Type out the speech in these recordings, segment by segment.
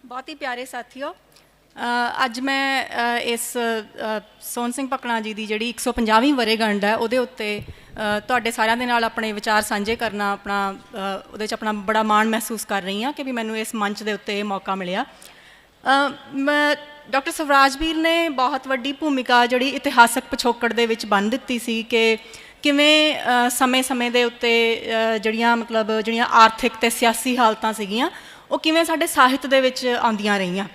बहुत ही प्यारे साथियों, ਅੱਜ ਮੈਂ ਇਸ ਸੋਹਣ ਸਿੰਘ ਭਕਨਾ ਜੀ ਦੀ ਜਿਹੜੀ 150ਵੀਂ ਵਰ੍ਹੇਗੰਢ ਹੈ ਉਹਦੇ ਉੱਤੇ ਤੁਹਾਡੇ ਸਾਰਿਆਂ ਦੇ ਨਾਲ ਆਪਣੇ ਵਿਚਾਰ ਸਾਂਝੇ ਕਰਨਾ ਆਪਣਾ ਉਹਦੇ 'ਚ ਆਪਣਾ ਬੜਾ ਮਾਣ ਮਹਿਸੂਸ ਕਰ ਰਹੀ ਹਾਂ ਕਿ ਵੀ ਮੈਨੂੰ ਇਸ ਮੰਚ ਦੇ ਉੱਤੇ ਇਹ ਮੌਕਾ ਮਿਲਿਆ। ਡਾਕਟਰ ਸਵਰਾਜ ਵੀਰ ਨੇ ਬਹੁਤ ਵੱਡੀ ਭੂਮਿਕਾ ਜਿਹੜੀ ਇਤਿਹਾਸਕ ਪਿਛੋਕੜ ਦੇ ਵਿੱਚ ਬੰਨ੍ਹ ਦਿੱਤੀ ਸੀ ਕਿ ਕਿਵੇਂ ਸਮੇਂ ਦੇ ਉੱਤੇ ਜਿਹੜੀਆਂ ਆਰਥਿਕ ਅਤੇ ਸਿਆਸੀ ਹਾਲਤਾਂ ਸੀਗੀਆਂ ਉਹ ਕਿਵੇਂ ਸਾਡੇ ਸਾਹਿਤ ਦੇ ਵਿੱਚ ਆਉਂਦੀਆਂ ਰਹੀਆਂ।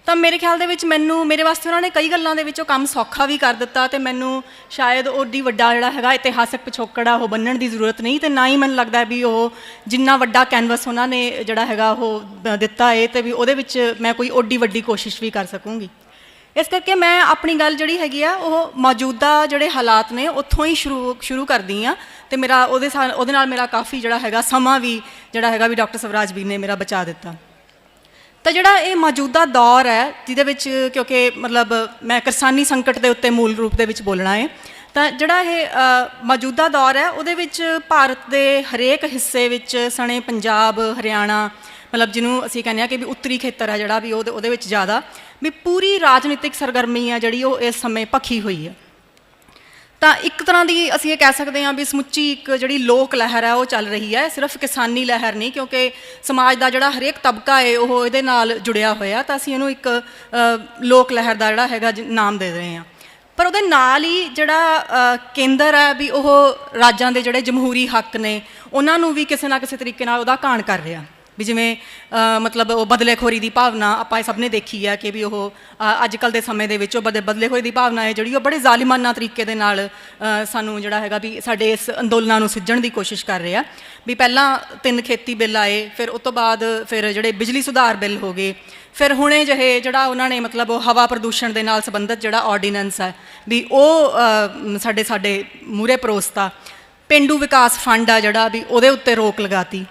ਤਾਂ ਮੇਰੇ ਖਿਆਲ ਦੇ ਵਿੱਚ ਮੇਰੇ ਵਾਸਤੇ ਉਹਨਾਂ ਨੇ ਕਈ ਗੱਲਾਂ ਦੇ ਵਿੱਚ ਉਹ ਕੰਮ ਸੌਖਾ ਵੀ ਕਰ ਦਿੱਤਾ ਅਤੇ ਮੈਨੂੰ ਸ਼ਾਇਦ ਓਡੀ ਵੱਡਾ ਜਿਹੜਾ ਹੈਗਾ ਇਤਿਹਾਸਕ ਪਿਛੋਕੜ ਆ ਉਹ ਬੰਨ੍ਹਣ ਦੀ ਜ਼ਰੂਰਤ ਨਹੀਂ, ਅਤੇ ਨਾ ਹੀ ਮੈਨੂੰ ਲੱਗਦਾ ਵੀ ਉਹ ਜਿੰਨਾ ਵੱਡਾ ਕੈਨਵਸ ਉਹਨਾਂ ਨੇ ਜਿਹੜਾ ਹੈਗਾ ਉਹ ਦਿੱਤਾ ਹੈ ਅਤੇ ਵੀ ਉਹਦੇ ਵਿੱਚ ਮੈਂ ਕੋਈ ਓਡੀ ਵੱਡੀ ਕੋਸ਼ਿਸ਼ ਵੀ ਕਰ ਸਕੂੰਗੀ। ਇਸ ਕਰਕੇ ਮੈਂ ਆਪਣੀ ਗੱਲ ਜਿਹੜੀ ਹੈਗੀ ਆ ਉਹ ਮੌਜੂਦਾ ਜਿਹੜੇ ਹਾਲਾਤ ਨੇ ਉੱਥੋਂ ਹੀ ਸ਼ੁਰੂ ਕਰਦੀ ਹਾਂ ਅਤੇ ਮੇਰਾ ਉਹਦੇ ਨਾਲ ਮੇਰਾ ਕਾਫੀ ਜਿਹੜਾ ਹੈਗਾ ਸਮਾਂ ਵੀ ਜਿਹੜਾ ਹੈਗਾ ਵੀ ਡਾਕਟਰ ਸਵਰਾਜ ਵੀਰ ਨੇ ਮੇਰਾ ਬਚਾ ਦਿੱਤਾ। ਤਾਂ ਜਿਹੜਾ ਇਹ ਮੌਜੂਦਾ ਦੌਰ ਹੈ ਜਿਹਦੇ ਵਿੱਚ ਕਿਉਂਕਿ ਮੈਂ ਕਿਰਸਾਨੀ ਸੰਕਟ ਦੇ ਉੱਤੇ ਮੂਲ ਰੂਪ ਦੇ ਵਿੱਚ ਬੋਲਣਾ ਹੈ, ਤਾਂ ਜਿਹੜਾ ਇਹ ਮੌਜੂਦਾ ਦੌਰ ਹੈ ਉਹਦੇ ਵਿੱਚ ਭਾਰਤ ਦੇ ਹਰੇਕ ਹਿੱਸੇ ਵਿੱਚ ਸਣੇ ਪੰਜਾਬ ਹਰਿਆਣਾ ਜਿਹਨੂੰ ਅਸੀਂ ਕਹਿੰਦੇ ਹਾਂ ਕਿ ਵੀ ਉੱਤਰੀ ਖੇਤਰ ਹੈ ਜਿਹੜਾ ਵੀ ਉਹਦੇ ਵਿੱਚ ਜ਼ਿਆਦਾ ਵੀ ਪੂਰੀ ਰਾਜਨੀਤਿਕ ਸਰਗਰਮੀ ਹੈ ਜਿਹੜੀ ਉਹ ਇਸ ਸਮੇਂ ਭਖੀ ਹੋਈ ਹੈ। ਤਾਂ ਇੱਕ ਤਰ੍ਹਾਂ ਦੀ ਅਸੀਂ ਇਹ ਕਹਿ ਸਕਦੇ ਹਾਂ ਵੀ ਸਮੁੱਚੀ ਇੱਕ ਜਿਹੜੀ ਲੋਕ ਲਹਿਰ ਹੈ ਉਹ ਚੱਲ ਰਹੀ ਹੈ, ਸਿਰਫ ਕਿਸਾਨੀ ਲਹਿਰ ਨਹੀਂ, ਕਿਉਂਕਿ ਸਮਾਜ ਦਾ ਜਿਹੜਾ ਹਰੇਕ ਤਬਕਾ ਹੈ ਉਹ ਇਹਦੇ ਨਾਲ ਜੁੜਿਆ ਹੋਇਆ, ਤਾਂ ਅਸੀਂ ਇਹਨੂੰ ਇੱਕ ਲੋਕ ਲਹਿਰ ਦਾ ਜਿਹੜਾ ਹੈਗਾ ਨਾਮ ਦੇ ਰਹੇ ਹਾਂ। ਪਰ ਉਹਦੇ ਨਾਲ ਹੀ ਜਿਹੜਾ ਕੇਂਦਰ ਹੈ ਵੀ ਉਹ ਰਾਜਾਂ ਦੇ ਜਿਹੜੇ ਜਮਹੂਰੀ ਹੱਕ ਨੇ ਉਹਨਾਂ ਨੂੰ ਵੀ ਕਿਸੇ ਨਾ ਕਿਸੇ ਤਰੀਕੇ ਨਾਲ ਉਹਦਾ ਘਾਣ ਕਰ ਰਿਹਾ ਵੀ ਜਿਵੇਂ ਉਹ ਬਦਲੇਖੋਰੀ ਦੀ ਭਾਵਨਾ ਆਪਾਂ ਇਹ ਸਭ ਨੇ ਦੇਖੀ ਹੈ ਕਿ ਵੀ ਉਹ ਅੱਜ ਕੱਲ੍ਹ ਦੇ ਸਮੇਂ ਦੇ ਵਿੱਚ ਉਹ ਬਦਲੇਖੋਰੀ ਦੀ ਭਾਵਨਾ ਹੈ ਜਿਹੜੀ ਉਹ ਬੜੇ ਜ਼ਾਲਿਮਾਨਾ ਤਰੀਕੇ ਦੇ ਨਾਲ ਸਾਨੂੰ ਜਿਹੜਾ ਹੈਗਾ ਵੀ ਸਾਡੇ ਇਸ ਅੰਦੋਲਨਾਂ ਨੂੰ ਸਿੱਝਣ ਦੀ ਕੋਸ਼ਿਸ਼ ਕਰ ਰਿਹਾ ਵੀ ਪਹਿਲਾਂ 3 ਖੇਤੀ ਬਿੱਲ ਆਏ, ਫਿਰ ਉਸ ਤੋਂ ਬਾਅਦ ਫਿਰ ਜਿਹੜੇ ਬਿਜਲੀ ਸੁਧਾਰ ਬਿੱਲ ਹੋ ਗਏ, ਫਿਰ ਹੁਣੇ ਜਿਹੇ ਜਿਹੜਾ ਉਹਨਾਂ ਨੇ ਉਹ ਹਵਾ ਪ੍ਰਦੂਸ਼ਣ ਦੇ ਨਾਲ ਸੰਬੰਧਿਤ ਜਿਹੜਾ ਆਰਡੀਨੈਂਸ ਹੈ ਵੀ ਉਹ ਸਾਡੇ ਮੂਹਰੇ ਪਰੋਸਤਾ, ਪੇਂਡੂ ਵਿਕਾਸ ਫੰਡ ਆ ਜਿਹੜਾ ਵੀ ਉਹਦੇ ਉੱਤੇ ਰੋਕ ਲਗਾਤੀ,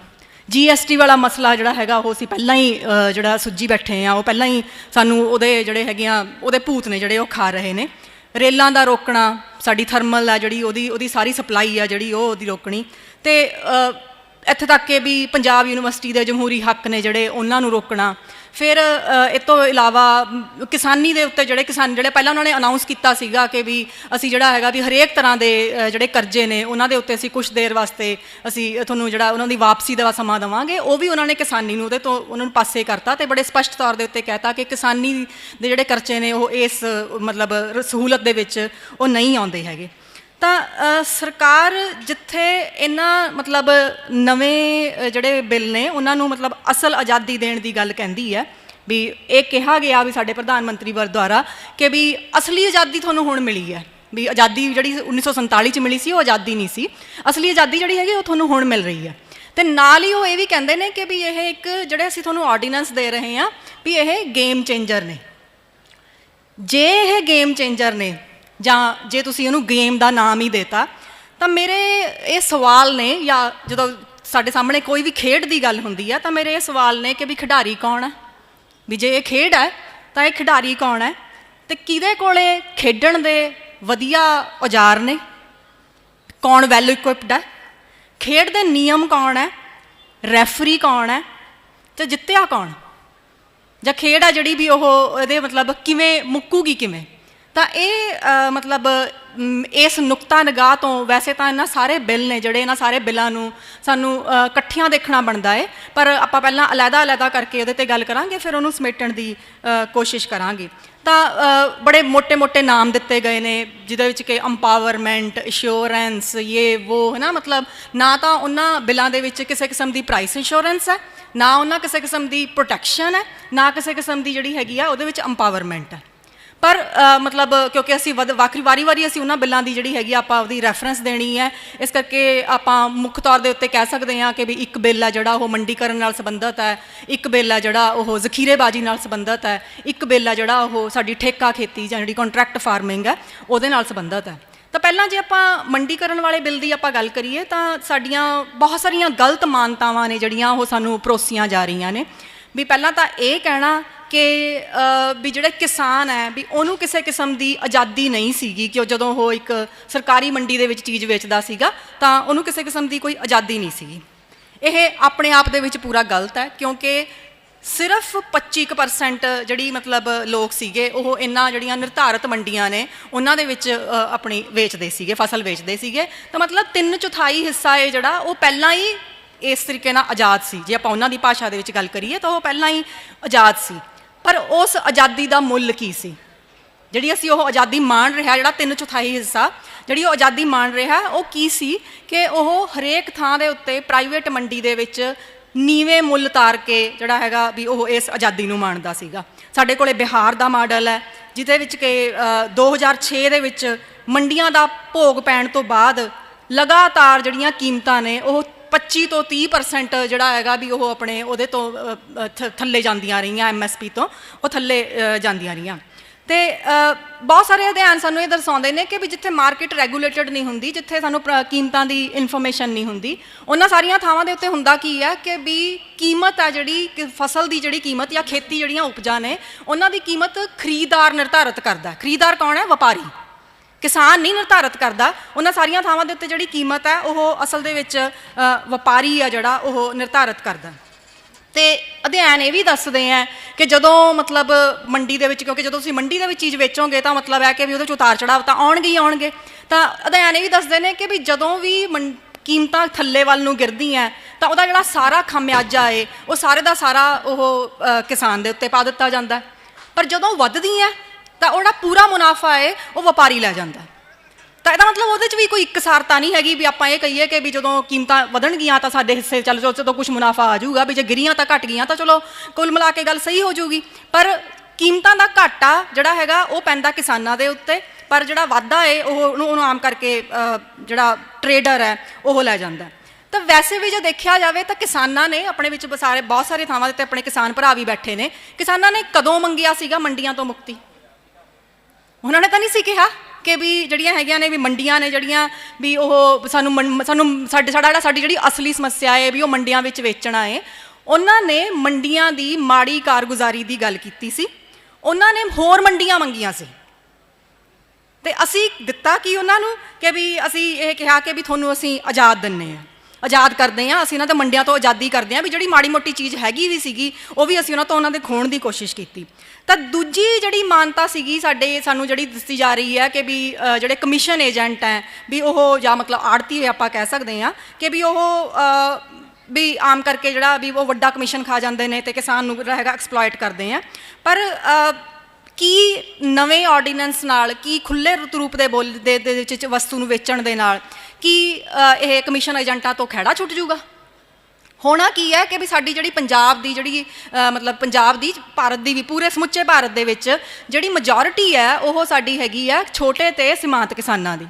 GST ਵਾਲਾ ਮਸਲਾ ਜਿਹੜਾ ਹੈਗਾ ਉਹ ਅਸੀਂ ਪਹਿਲਾਂ ਹੀ ਜਿਹੜਾ ਸੁੱਝੀ ਬੈਠੇ ਹਾਂ, ਉਹ ਪਹਿਲਾਂ ਹੀ ਸਾਨੂੰ ਉਹਦੇ ਜਿਹੜੇ ਹੈਗੇ ਆ ਉਹਦੇ ਭੂਤ ਨੇ ਜਿਹੜੇ ਉਹ ਖਾ ਰਹੇ ਨੇ। ਰੇਲਾਂ ਦਾ ਰੋਕਣਾ, ਸਾਡੀ ਥਰਮਲ ਆ ਜਿਹੜੀ ਉਹਦੀ ਸਾਰੀ ਸਪਲਾਈ ਆ ਜਿਹੜੀ ਉਹਦੀ ਰੋਕਣੀ, ਅਤੇ ਇੱਥੇ ਤੱਕ ਕਿ ਵੀ ਪੰਜਾਬ ਯੂਨੀਵਰਸਿਟੀ ਦੇ ਜਮਹੂਰੀ ਹੱਕ ਨੇ ਜਿਹੜੇ ਉਹਨਾਂ ਨੂੰ ਰੋਕਣਾ। ਫਿਰ ਇਸ ਤੋਂ ਇਲਾਵਾ ਕਿਸਾਨੀ ਦੇ ਉੱਤੇ ਜਿਹੜੇ ਪਹਿਲਾਂ ਉਹਨਾਂ ਨੇ ਅਨਾਊਂਸ ਕੀਤਾ ਸੀਗਾ ਕਿ ਵੀ ਅਸੀਂ ਜਿਹੜਾ ਹੈਗਾ ਵੀ ਹਰੇਕ ਤਰ੍ਹਾਂ ਦੇ ਜਿਹੜੇ ਕਰਜ਼ੇ ਨੇ ਉਹਨਾਂ ਦੇ ਉੱਤੇ ਅਸੀਂ ਕੁਛ ਦੇਰ ਵਾਸਤੇ ਅਸੀਂ ਤੁਹਾਨੂੰ ਜਿਹੜਾ ਉਹਨਾਂ ਦੀ ਵਾਪਸੀ ਦਾ ਸਮਾਂ ਦੇਵਾਂਗੇ, ਉਹ ਵੀ ਉਹਨਾਂ ਨੇ ਕਿਸਾਨੀ ਨੂੰ ਉਹਦੇ ਤੋਂ ਉਹਨਾਂ ਨੂੰ ਪਾਸੇ ਕਰਤਾ ਅਤੇ ਬੜੇ ਸਪਸ਼ਟ ਤੌਰ ਦੇ ਉੱਤੇ ਕਹਿਤਾ ਕਿ ਕਿਸਾਨੀ ਦੇ ਜਿਹੜੇ ਕਰਜ਼ੇ ਨੇ ਉਹ ਇਸ ਸਹੂਲਤ ਦੇ ਵਿੱਚ ਉਹ ਨਹੀਂ ਆਉਂਦੇ ਹੈਗੇ। ਤਾਂ ਸਰਕਾਰ ਜਿੱਥੇ ਇਹਨਾਂ ਨਵੇਂ ਜਿਹੜੇ ਬਿੱਲ ਨੇ ਉਹਨਾਂ ਨੂੰ ਅਸਲ ਆਜ਼ਾਦੀ ਦੇਣ ਦੀ ਗੱਲ ਕਹਿੰਦੀ ਹੈ ਵੀ ਇਹ ਕਿਹਾ ਗਿਆ ਵੀ ਸਾਡੇ ਪ੍ਰਧਾਨ ਮੰਤਰੀ ਵਰ ਦੁਆਰਾ ਕਿ ਵੀ ਅਸਲੀ ਆਜ਼ਾਦੀ ਤੁਹਾਨੂੰ ਹੁਣ ਮਿਲੀ ਹੈ, ਵੀ ਆਜ਼ਾਦੀ ਜਿਹੜੀ 1947 'ਚ ਮਿਲੀ ਸੀ ਉਹ ਆਜ਼ਾਦੀ ਨਹੀਂ ਸੀ, ਅਸਲੀ ਆਜ਼ਾਦੀ ਜਿਹੜੀ ਹੈਗੀ ਉਹ ਤੁਹਾਨੂੰ ਹੁਣ ਮਿਲ ਰਹੀ ਹੈ। ਅਤੇ ਨਾਲ ਹੀ ਉਹ ਇਹ ਵੀ ਕਹਿੰਦੇ ਨੇ ਕਿ ਵੀ ਇਹ ਇੱਕ ਜਿਹੜੇ ਅਸੀਂ ਤੁਹਾਨੂੰ ਆਰਡੀਨੈਂਸ ਦੇ ਰਹੇ ਹਾਂ ਵੀ ਇਹ ਗੇਮ ਚੇਂਜਰ ਨੇ। ਜੇ ਇਹ ਗੇਮ ਚੇਂਜਰ ਨੇ ਜਾਂ ਜੇ ਤੁਸੀਂ ਉਹਨੂੰ ਗੇਮ ਦਾ ਨਾਮ ਹੀ ਦੇਤਾ, ਤਾਂ ਮੇਰੇ ਇਹ ਸਵਾਲ ਨੇ, ਜਾਂ ਜਦੋਂ ਸਾਡੇ ਸਾਹਮਣੇ ਕੋਈ ਵੀ ਖੇਡ ਦੀ ਗੱਲ ਹੁੰਦੀ ਹੈ ਤਾਂ ਮੇਰੇ ਇਹ ਸਵਾਲ ਨੇ ਕਿ ਵੀ ਖਿਡਾਰੀ ਕੌਣ ਹੈ, ਵੀ ਜੇ ਇਹ ਖੇਡ ਹੈ ਤਾਂ ਇਹ ਖਿਡਾਰੀ ਕੌਣ ਹੈ, ਅਤੇ ਕਿਹਦੇ ਕੋਲੇ ਖੇਡਣ ਦੇ ਵਧੀਆ ਔਜ਼ਾਰ ਨੇ, ਕੌਣ ਵੈਲ ਇਕੁਇਪਡ ਹੈ, ਖੇਡ ਦੇ ਨਿਯਮ ਕੌਣ ਹੈ, ਰੈਫਰੀ ਕੌਣ ਹੈ, ਅਤੇ ਜਿੱਤਿਆ ਕੌਣ, ਜਾਂ ਖੇਡ ਆ ਜਿਹੜੀ ਵੀ ਉਹ ਇਹਦੇ ਕਿਵੇਂ ਮੁੱਕੂਗੀ ਕਿਵੇਂ। ਤਾਂ ਇਹ ਇਸ ਨੁਕਤਾ ਨਿਗਾਹ ਤੋਂ ਵੈਸੇ ਤਾਂ ਇਹਨਾਂ ਸਾਰੇ ਬਿੱਲ ਨੇ ਜਿਹੜੇ ਇਹਨਾਂ ਸਾਰੇ ਬਿੱਲਾਂ ਨੂੰ ਸਾਨੂੰ ਇਕੱਠਿਆਂ ਦੇਖਣਾ ਬਣਦਾ ਹੈ, ਪਰ ਆਪਾਂ ਪਹਿਲਾਂ ਅਲੱਗਾ ਕਰਕੇ ਉਹਦੇ 'ਤੇ ਗੱਲ ਕਰਾਂਗੇ, ਫਿਰ ਉਹਨੂੰ ਸਮੇਟਣ ਦੀ ਕੋਸ਼ਿਸ਼ ਕਰਾਂਗੇ। ਤਾਂ ਬੜੇ ਮੋਟੇ ਨਾਮ ਦਿੱਤੇ ਗਏ ਨੇ ਜਿਹਦੇ ਵਿੱਚ ਕਿ ਅੰਪਾਵਰਮੈਂਟ, ਇੰਸ਼ੋਰੈਂਸ, ਵੋ ਹੈ ਨਾ, ਨਾ ਤਾਂ ਉਹਨਾਂ ਬਿੱਲਾਂ ਦੇ ਵਿੱਚ ਕਿਸੇ ਕਿਸਮ ਦੀ ਪ੍ਰਾਈਸ ਇੰਸ਼ੋਰੈਂਸ ਹੈ, ਨਾ ਉਹਨਾਂ ਕਿਸੇ ਕਿਸਮ ਦੀ ਪ੍ਰੋਟੈਕਸ਼ਨ ਹੈ, ਨਾ ਕਿਸੇ ਕਿਸਮ ਦੀ ਜਿਹੜੀ ਹੈਗੀ ਆ ਉਹਦੇ ਵਿੱਚ ਅੰਪਾਵਰਮੈਂਟ ਹੈ। ਪਰ ਕਿਉਂਕਿ ਅਸੀਂ ਵਾਰੀ ਅਸੀਂ ਉਹਨਾਂ ਬਿੱਲਾਂ ਦੀ ਜਿਹੜੀ ਹੈਗੀ ਆਪਾਂ ਉਹਦੀ ਰੈਫਰੈਂਸ ਦੇਣੀ ਹੈ, ਇਸ ਕਰਕੇ ਆਪਾਂ ਮੁੱਖ ਤੌਰ ਦੇ ਉੱਤੇ ਕਹਿ ਸਕਦੇ ਹਾਂ ਕਿ ਵੀ ਇੱਕ ਬਿੱਲ ਹੈ ਜਿਹੜਾ ਉਹ ਮੰਡੀਕਰਨ ਨਾਲ ਸੰਬੰਧਿਤ ਹੈ, ਇੱਕ ਬਿੱਲ ਹੈ ਜਿਹੜਾ ਉਹ ਜ਼ਖੀਰੇਬਾਜ਼ੀ ਨਾਲ ਸੰਬੰਧਿਤ ਹੈ, ਇੱਕ ਬਿੱਲ ਹੈ ਜਿਹੜਾ ਉਹ ਸਾਡੀ ਠੇਕਾ ਖੇਤੀ ਜਾਂ ਜਿਹੜੀ ਕੰਟਰੈਕਟ ਫਾਰਮਿੰਗ ਹੈ ਉਹਦੇ ਨਾਲ ਸੰਬੰਧਿਤ ਹੈ। ਤਾਂ ਪਹਿਲਾਂ ਜੇ ਆਪਾਂ ਮੰਡੀਕਰਨ ਵਾਲੇ ਬਿੱਲ ਦੀ ਆਪਾਂ ਗੱਲ ਕਰੀਏ ਤਾਂ ਸਾਡੀਆਂ ਬਹੁਤ ਸਾਰੀਆਂ ਗਲਤ ਮਾਨਤਾਵਾਂ ਨੇ ਜਿਹੜੀਆਂ ਉਹ ਸਾਨੂੰ ਪਰੋਸੀਆਂ ਜਾ ਰਹੀਆਂ ਨੇ। ਵੀ ਪਹਿਲਾਂ ਤਾਂ ਇਹ ਕਹਿਣਾ ਕਿ ਵੀ ਜਿਹੜੇ ਕਿਸਾਨ ਹੈ ਵੀ ਉਹਨੂੰ ਕਿਸੇ ਕਿਸਮ ਦੀ ਆਜ਼ਾਦੀ ਨਹੀਂ ਸੀਗੀ ਕਿ ਉਹ ਜਦੋਂ ਉਹ ਇੱਕ ਸਰਕਾਰੀ ਮੰਡੀ ਦੇ ਵਿੱਚ ਚੀਜ਼ ਵੇਚਦਾ ਸੀਗਾ ਤਾਂ ਉਹਨੂੰ ਕਿਸੇ ਕਿਸਮ ਦੀ ਕੋਈ ਆਜ਼ਾਦੀ ਨਹੀਂ ਸੀਗੀ। ਇਹ ਆਪਣੇ ਆਪ ਦੇ ਵਿੱਚ ਪੂਰਾ ਗਲਤ ਹੈ, ਕਿਉਂਕਿ ਸਿਰਫ 25% ਜਿਹੜੀ ਮਤਲਬ ਲੋਕ ਸੀਗੇ ਉਹ ਇਹਨਾਂ ਜਿਹੜੀਆਂ ਨਿਰਧਾਰਤ ਮੰਡੀਆਂ ਨੇ ਉਹਨਾਂ ਦੇ ਵਿੱਚ ਆਪਣੀ ਵੇਚਦੇ ਸੀਗੇ, ਫਸਲ ਵੇਚਦੇ ਸੀਗੇ। ਤਾਂ ਮਤਲਬ 3/4 ਹਿੱਸਾ ਇਹ ਜਿਹੜਾ ਉਹ ਪਹਿਲਾਂ ਹੀ ਇਸ ਤਰੀਕੇ ਨਾਲ ਆਜ਼ਾਦ ਸੀ। ਜੇ ਆਪਾਂ ਉਹਨਾਂ ਦੀ ਭਾਸ਼ਾ ਦੇ ਵਿੱਚ ਗੱਲ ਕਰੀਏ ਤਾਂ ਉਹ ਪਹਿਲਾਂ ਹੀ ਆਜ਼ਾਦ ਸੀ। ਪਰ ਉਸ ਆਜ਼ਾਦੀ ਦਾ ਮੁੱਲ ਕੀ ਸੀ? ਜਿਹੜੀ ਅਸੀਂ ਉਹ ਆਜ਼ਾਦੀ ਮਾਣ ਰਿਹਾ, ਜਿਹੜਾ 3/4 ਹਿੱਸਾ ਜਿਹੜੀ ਉਹ ਆਜ਼ਾਦੀ ਮਾਣ ਰਿਹਾ, ਉਹ ਕੀ ਸੀ ਕਿ ਉਹ ਹਰੇਕ ਥਾਂ ਦੇ ਉੱਤੇ ਪ੍ਰਾਈਵੇਟ ਮੰਡੀ ਦੇ ਵਿੱਚ ਨੀਵੇਂ ਮੁੱਲ ਤਾਰ ਕੇ ਜਿਹੜਾ ਹੈਗਾ ਵੀ ਉਹ ਇਸ ਆਜ਼ਾਦੀ ਨੂੰ ਮਾਣਦਾ ਸੀਗਾ। ਸਾਡੇ ਕੋਲੇ ਬਿਹਾਰ ਦਾ ਮਾਡਲ ਹੈ ਜਿਹਦੇ ਵਿੱਚ ਕਿ 2006 ਦੇ ਵਿੱਚ ਮੰਡੀਆਂ ਦਾ ਭੋਗ ਪੈਣ ਤੋਂ ਬਾਅਦ ਲਗਾਤਾਰ ਜਿਹੜੀਆਂ ਕੀਮਤਾਂ ਨੇ ਉਹ 25 ਤੋਂ 30% ਜਿਹੜਾ ਹੈਗਾ ਵੀ ਉਹ ਆਪਣੇ ਉਹਦੇ ਤੋਂ ਥੱਲੇ ਜਾਂਦੀਆਂ ਰਹੀਆਂ, MSP ਤੋਂ ਉਹ ਥੱਲੇ ਜਾਂਦੀਆਂ ਰਹੀਆਂ। ਅਤੇ ਬਹੁਤ ਸਾਰੇ ਅਧਿਐਨ ਸਾਨੂੰ ਇਹ ਦਰਸਾਉਂਦੇ ਨੇ ਕਿ ਵੀ ਜਿੱਥੇ ਮਾਰਕੀਟ ਰੈਗੂਲੇਟਡ ਨਹੀਂ ਹੁੰਦੀ, ਜਿੱਥੇ ਸਾਨੂੰ ਕੀਮਤਾਂ ਦੀ ਇਨਫੋਰਮੇਸ਼ਨ ਨਹੀਂ ਹੁੰਦੀ, ਉਹਨਾਂ ਸਾਰੀਆਂ ਥਾਵਾਂ ਦੇ ਉੱਤੇ ਹੁੰਦਾ ਕੀ ਹੈ ਕਿ ਵੀ ਕੀਮਤ ਹੈ ਜਿਹੜੀ ਕਿ ਫਸਲ ਦੀ ਜਿਹੜੀ ਕੀਮਤ ਜਾਂ ਖੇਤੀ ਜਿਹੜੀਆਂ ਉਪਜਾਂ ਨੇ ਉਹਨਾਂ ਦੀ ਕੀਮਤ ਖਰੀਦਦਾਰ ਨਿਰਧਾਰਿਤ ਕਰਦਾ। ਖਰੀਦਦਾਰ ਕੌਣ ਹੈ? ਵਪਾਰੀ। ਕਿਸਾਨ ਨਹੀਂ ਨਿਰਧਾਰਿਤ ਕਰਦਾ। ਉਹਨਾਂ ਸਾਰੀਆਂ ਥਾਵਾਂ ਦੇ ਉੱਤੇ ਜਿਹੜੀ ਕੀਮਤ ਹੈ ਉਹ ਅਸਲ ਦੇ ਵਿੱਚ ਵਪਾਰੀ ਆ ਜਿਹੜਾ ਉਹ ਨਿਰਧਾਰਿਤ ਕਰਦਾ। ਅਤੇ ਅਧਿਐਨ ਇਹ ਵੀ ਦੱਸਦੇ ਹੈ ਕਿ ਜਦੋਂ ਮਤਲਬ ਮੰਡੀ ਦੇ ਵਿੱਚ, ਕਿਉਂਕਿ ਜਦੋਂ ਤੁਸੀਂ ਮੰਡੀ ਦੇ ਵਿੱਚ ਚੀਜ਼ ਵੇਚੋਗੇ ਤਾਂ ਮਤਲਬ ਹੈ ਕਿ ਵੀ ਉਹਦੇ 'ਚ ਉਤਾਰ ਚੜਾਵ ਤਾਂ ਆਉਣਗੇ ਹੀ ਆਉਣਗੇ। ਤਾਂ ਅਧਿਐਨ ਇਹ ਵੀ ਦੱਸਦੇ ਨੇ ਕਿ ਵੀ ਜਦੋਂ ਵੀ ਕੀਮਤਾਂ ਥੱਲੇ ਵੱਲ ਨੂੰ ਗਿਰਦੀਆਂ ਤਾਂ ਉਹਦਾ ਜਿਹੜਾ ਸਾਰਾ ਖਾਮਿਆਜਾ ਹੈ ਉਹ ਸਾਰੇ ਦਾ ਸਾਰਾ ਉਹ ਕਿਸਾਨ ਦੇ ਉੱਤੇ ਪਾ ਦਿੱਤਾ ਜਾਂਦਾ। ਪਰ ਜਦੋਂ ਵੱਧਦੀਆਂ ਤਾਂ ਉਹ ਜਿਹੜਾ ਪੂਰਾ ਮੁਨਾਫਾ ਹੈ ਉਹ ਵਪਾਰੀ ਲੈ ਜਾਂਦਾ। ਤਾਂ ਇਹਦਾ ਮਤਲਬ ਉਹਦੇ 'ਚ ਵੀ ਕੋਈ ਇਕਸਾਰਤਾ ਨਹੀਂ ਹੈਗੀ ਵੀ ਆਪਾਂ ਇਹ ਕਹੀਏ ਕਿ ਵੀ ਜਦੋਂ ਕੀਮਤਾਂ ਵਧਣਗੀਆਂ ਤਾਂ ਸਾਡੇ ਹਿੱਸੇ ਚਲੋ ਜਦੋਂ ਕੁਛ ਮੁਨਾਫਾ ਆ ਜਾਊਗਾ, ਵੀ ਜੇ ਗਿਰੀਆਂ ਤਾਂ ਘਟ ਗਈਆਂ ਤਾਂ ਚਲੋ ਕੁੱਲ ਮਿਲਾ ਕੇ ਗੱਲ ਸਹੀ ਹੋ ਜਾਊਗੀ। ਪਰ ਕੀਮਤਾਂ ਦਾ ਘਾਟਾ ਜਿਹੜਾ ਹੈਗਾ ਉਹ ਪੈਂਦਾ ਕਿਸਾਨਾਂ ਦੇ ਉੱਤੇ, ਪਰ ਜਿਹੜਾ ਵਾਧਾ ਹੈ ਉਹਨੂੰ ਆਮ ਕਰਕੇ ਜਿਹੜਾ ਟਰੇਡਰ ਹੈ ਉਹ ਲੈ ਜਾਂਦਾ। ਤਾਂ ਵੈਸੇ ਵੀ ਜੇ ਦੇਖਿਆ ਜਾਵੇ ਤਾਂ ਕਿਸਾਨਾਂ ਨੇ ਆਪਣੇ ਵਿੱਚ ਬਹੁਤ ਸਾਰੇ ਥਾਵਾਂ ਦੇ ਉੱਤੇ ਆਪਣੇ ਕਿਸਾਨ ਭਰਾ ਵੀ ਬੈਠੇ ਨੇ। ਕਿਸਾਨਾਂ ਨੇ ਕਦੋਂ ਮੰਗਿਆ ਸੀਗਾ ਮੰਡੀਆਂ ਤੋਂ ਮੁਕਤੀ? ਉਹਨਾਂ ਨੇ ਤਾਂ ਨਹੀਂ ਸੀ ਕਿਹਾ ਕਿ ਵੀ ਜਿਹੜੀਆਂ ਹੈਗੀਆਂ ਨੇ ਵੀ ਮੰਡੀਆਂ ਨੇ ਜਿਹੜੀਆਂ ਵੀ ਉਹ ਸਾਡੀ ਜਿਹੜੀ ਅਸਲੀ ਸਮੱਸਿਆ ਹੈ ਵੀ ਉਹ ਮੰਡੀਆਂ ਵਿੱਚ ਵੇਚਣਾ ਹੈ। ਉਹਨਾਂ ਨੇ ਮੰਡੀਆਂ ਦੀ ਮਾੜੀ ਕਾਰਗੁਜ਼ਾਰੀ ਦੀ ਗੱਲ ਕੀਤੀ ਸੀ। ਉਹਨਾਂ ਨੇ ਹੋਰ ਮੰਡੀਆਂ ਮੰਗੀਆਂ ਸੀ ਅਤੇ ਅਸੀਂ ਦਿੱਤਾ ਕੀ ਉਹਨਾਂ ਨੂੰ ਕਿ ਵੀ ਅਸੀਂ ਇਹ ਕਿਹਾ ਕਿ ਵੀ ਤੁਹਾਨੂੰ ਅਸੀਂ ਆਜ਼ਾਦ ਦਿੰਦੇ ਹਾਂ, ਆਜ਼ਾਦ ਕਰਦੇ ਹਾਂ, ਅਸੀਂ ਇਹਨਾਂ ਦੇ ਮੰਡੀਆਂ ਤੋਂ ਆਜ਼ਾਦੀ ਕਰਦੇ ਹਾਂ। ਵੀ ਜਿਹੜੀ ਮਾੜੀ ਮੋਟੀ ਚੀਜ਼ ਹੈਗੀ ਵੀ ਸੀਗੀ ਉਹ ਵੀ ਅਸੀਂ ਉਹਨਾਂ ਦੇ ਖੋਹਣ ਦੀ ਕੋਸ਼ਿਸ਼ ਕੀਤੀ। ਤਾਂ ਦੂਜੀ ਜਿਹੜੀ ਮਾਨਤਾ ਸੀਗੀ ਸਾਨੂੰ ਜਿਹੜੀ ਦੱਸੀ ਜਾ ਰਹੀ ਹੈ ਕਿ ਵੀ ਜਿਹੜੇ ਕਮਿਸ਼ਨ ਏਜੰਟ ਹੈ ਵੀ ਉਹ ਜਾਂ ਮਤਲਬ ਆੜਤੀ ਆਪਾਂ ਕਹਿ ਸਕਦੇ ਹਾਂ ਕਿ ਵੀ ਉਹ ਵੀ ਆਮ ਕਰਕੇ ਜਿਹੜਾ ਵੀ ਉਹ ਵੱਡਾ ਕਮਿਸ਼ਨ ਖਾ ਜਾਂਦੇ ਨੇ ਅਤੇ ਕਿਸਾਨ ਨੂੰ ਜਿਹੜਾ ਹੈਗਾ ਐਕਸਪਲੋਇਟ ਕਰਦੇ ਆ। ਪਰ ਕੀ ਨਵੇਂ ਆਰਡੀਨੈਂਸ ਨਾਲ, ਕੀ ਖੁੱਲ੍ਹੇ ਰੂਪ ਦੇ ਵਿੱਚ ਵਸਤੂ ਨੂੰ ਵੇਚਣ ਦੇ ਨਾਲ ਕੀ ਇਹ ਕਮਿਸ਼ਨ ਏਜੰਟਾਂ ਤੋਂ ਖਹਿੜਾ ਛੁੱਟ ਜੂਗਾ? ਹੋਣਾ ਕੀ ਹੈ ਕਿ ਵੀ ਸਾਡੀ ਜਿਹੜੀ ਪੰਜਾਬ ਦੀ ਜਿਹੜੀ ਮਤਲਬ ਪੰਜਾਬ ਦੀ ਭਾਰਤ ਦੀ ਵੀ ਪੂਰੇ ਸਮੁੱਚੇ ਭਾਰਤ ਦੇ ਵਿੱਚ ਜਿਹੜੀ ਮੈਜੋਰਿਟੀ ਹੈ ਉਹ ਸਾਡੀ ਹੈਗੀ ਆ ਛੋਟੇ ਅਤੇ ਸੀਮਾਂਤ ਕਿਸਾਨਾਂ ਦੀ।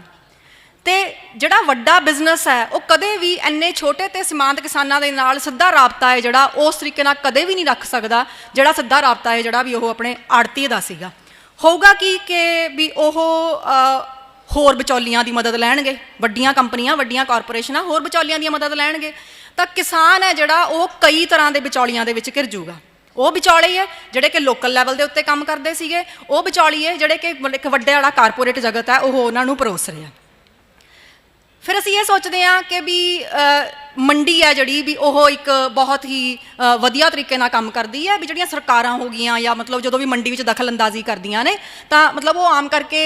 ਅਤੇ ਜਿਹੜਾ ਵੱਡਾ ਬਿਜ਼ਨਸ ਹੈ ਉਹ ਕਦੇ ਵੀ ਇੰਨੇ ਛੋਟੇ ਅਤੇ ਸੀਮਾਂਤ ਕਿਸਾਨਾਂ ਦੇ ਨਾਲ ਸਿੱਧਾ ਰਾਬਤਾ ਹੈ ਜਿਹੜਾ ਉਸ ਤਰੀਕੇ ਨਾਲ ਕਦੇ ਵੀ ਨਹੀਂ ਰੱਖ ਸਕਦਾ ਜਿਹੜਾ ਸਿੱਧਾ ਰਾਬਤਾ ਹੈ ਜਿਹੜਾ ਵੀ ਉਹ ਆਪਣੇ ਆੜ੍ਹਤੀਏ ਦਾ ਸੀਗਾ। ਹੋਊਗਾ ਕੀ ਕਿ ਵੀ ਉਹ ਹੋਰ ਵਿਚੌਲੀਆਂ ਦੀ ਮਦਦ ਲੈਣਗੇ, ਵੱਡੀਆਂ ਕੰਪਨੀਆਂ, ਵੱਡੀਆਂ ਕਾਰਪੋਰੇਸ਼ਨਾਂ ਹੋਰ ਵਿਚੌਲੀਆਂ ਦੀ ਮਦਦ ਲੈਣਗੇ। ਤਾਂ ਕਿਸਾਨ ਹੈ ਜਿਹੜਾ ਉਹ ਕਈ ਤਰ੍ਹਾਂ ਦੇ ਵਿਚੌਲੀਆਂ ਦੇ ਵਿੱਚ ਘਿਰ ਜੂਗਾ। ਉਹ ਵਿਚੌਲੇ ਹੈ ਜਿਹੜੇ ਕਿ ਲੋਕਲ ਲੈਵਲ ਦੇ ਉੱਤੇ ਕੰਮ ਕਰਦੇ ਸੀਗੇ, ਉਹ ਵਿਚੌਲੀਏ ਜਿਹੜੇ ਕਿ ਇੱਕ ਵੱਡੇ ਵਾਲਾ ਕਾਰਪੋਰੇਟ ਜਗਤ ਹੈ ਉਹ ਉਹਨਾਂ ਨੂੰ ਪਰੋਸ ਰਿਹਾ। ਫਿਰ ਅਸੀਂ ਇਹ ਸੋਚਦੇ ਹਾਂ ਕਿ ਵੀ ਮੰਡੀ ਹੈ ਜਿਹੜੀ ਵੀ ਉਹ ਇੱਕ ਬਹੁਤ ਹੀ ਵਧੀਆ ਤਰੀਕੇ ਨਾਲ ਕੰਮ ਕਰਦੀ ਹੈ। ਵੀ ਜਿਹੜੀਆਂ ਸਰਕਾਰਾਂ ਹੋ ਗਈਆਂ ਜਾਂ ਮਤਲਬ ਜਦੋਂ ਵੀ ਮੰਡੀ ਵਿੱਚ ਦਖਲ ਅੰਦਾਜ਼ੀ ਕਰਦੀਆਂ ਨੇ ਤਾਂ ਮਤਲਬ ਉਹ ਆਮ ਕਰਕੇ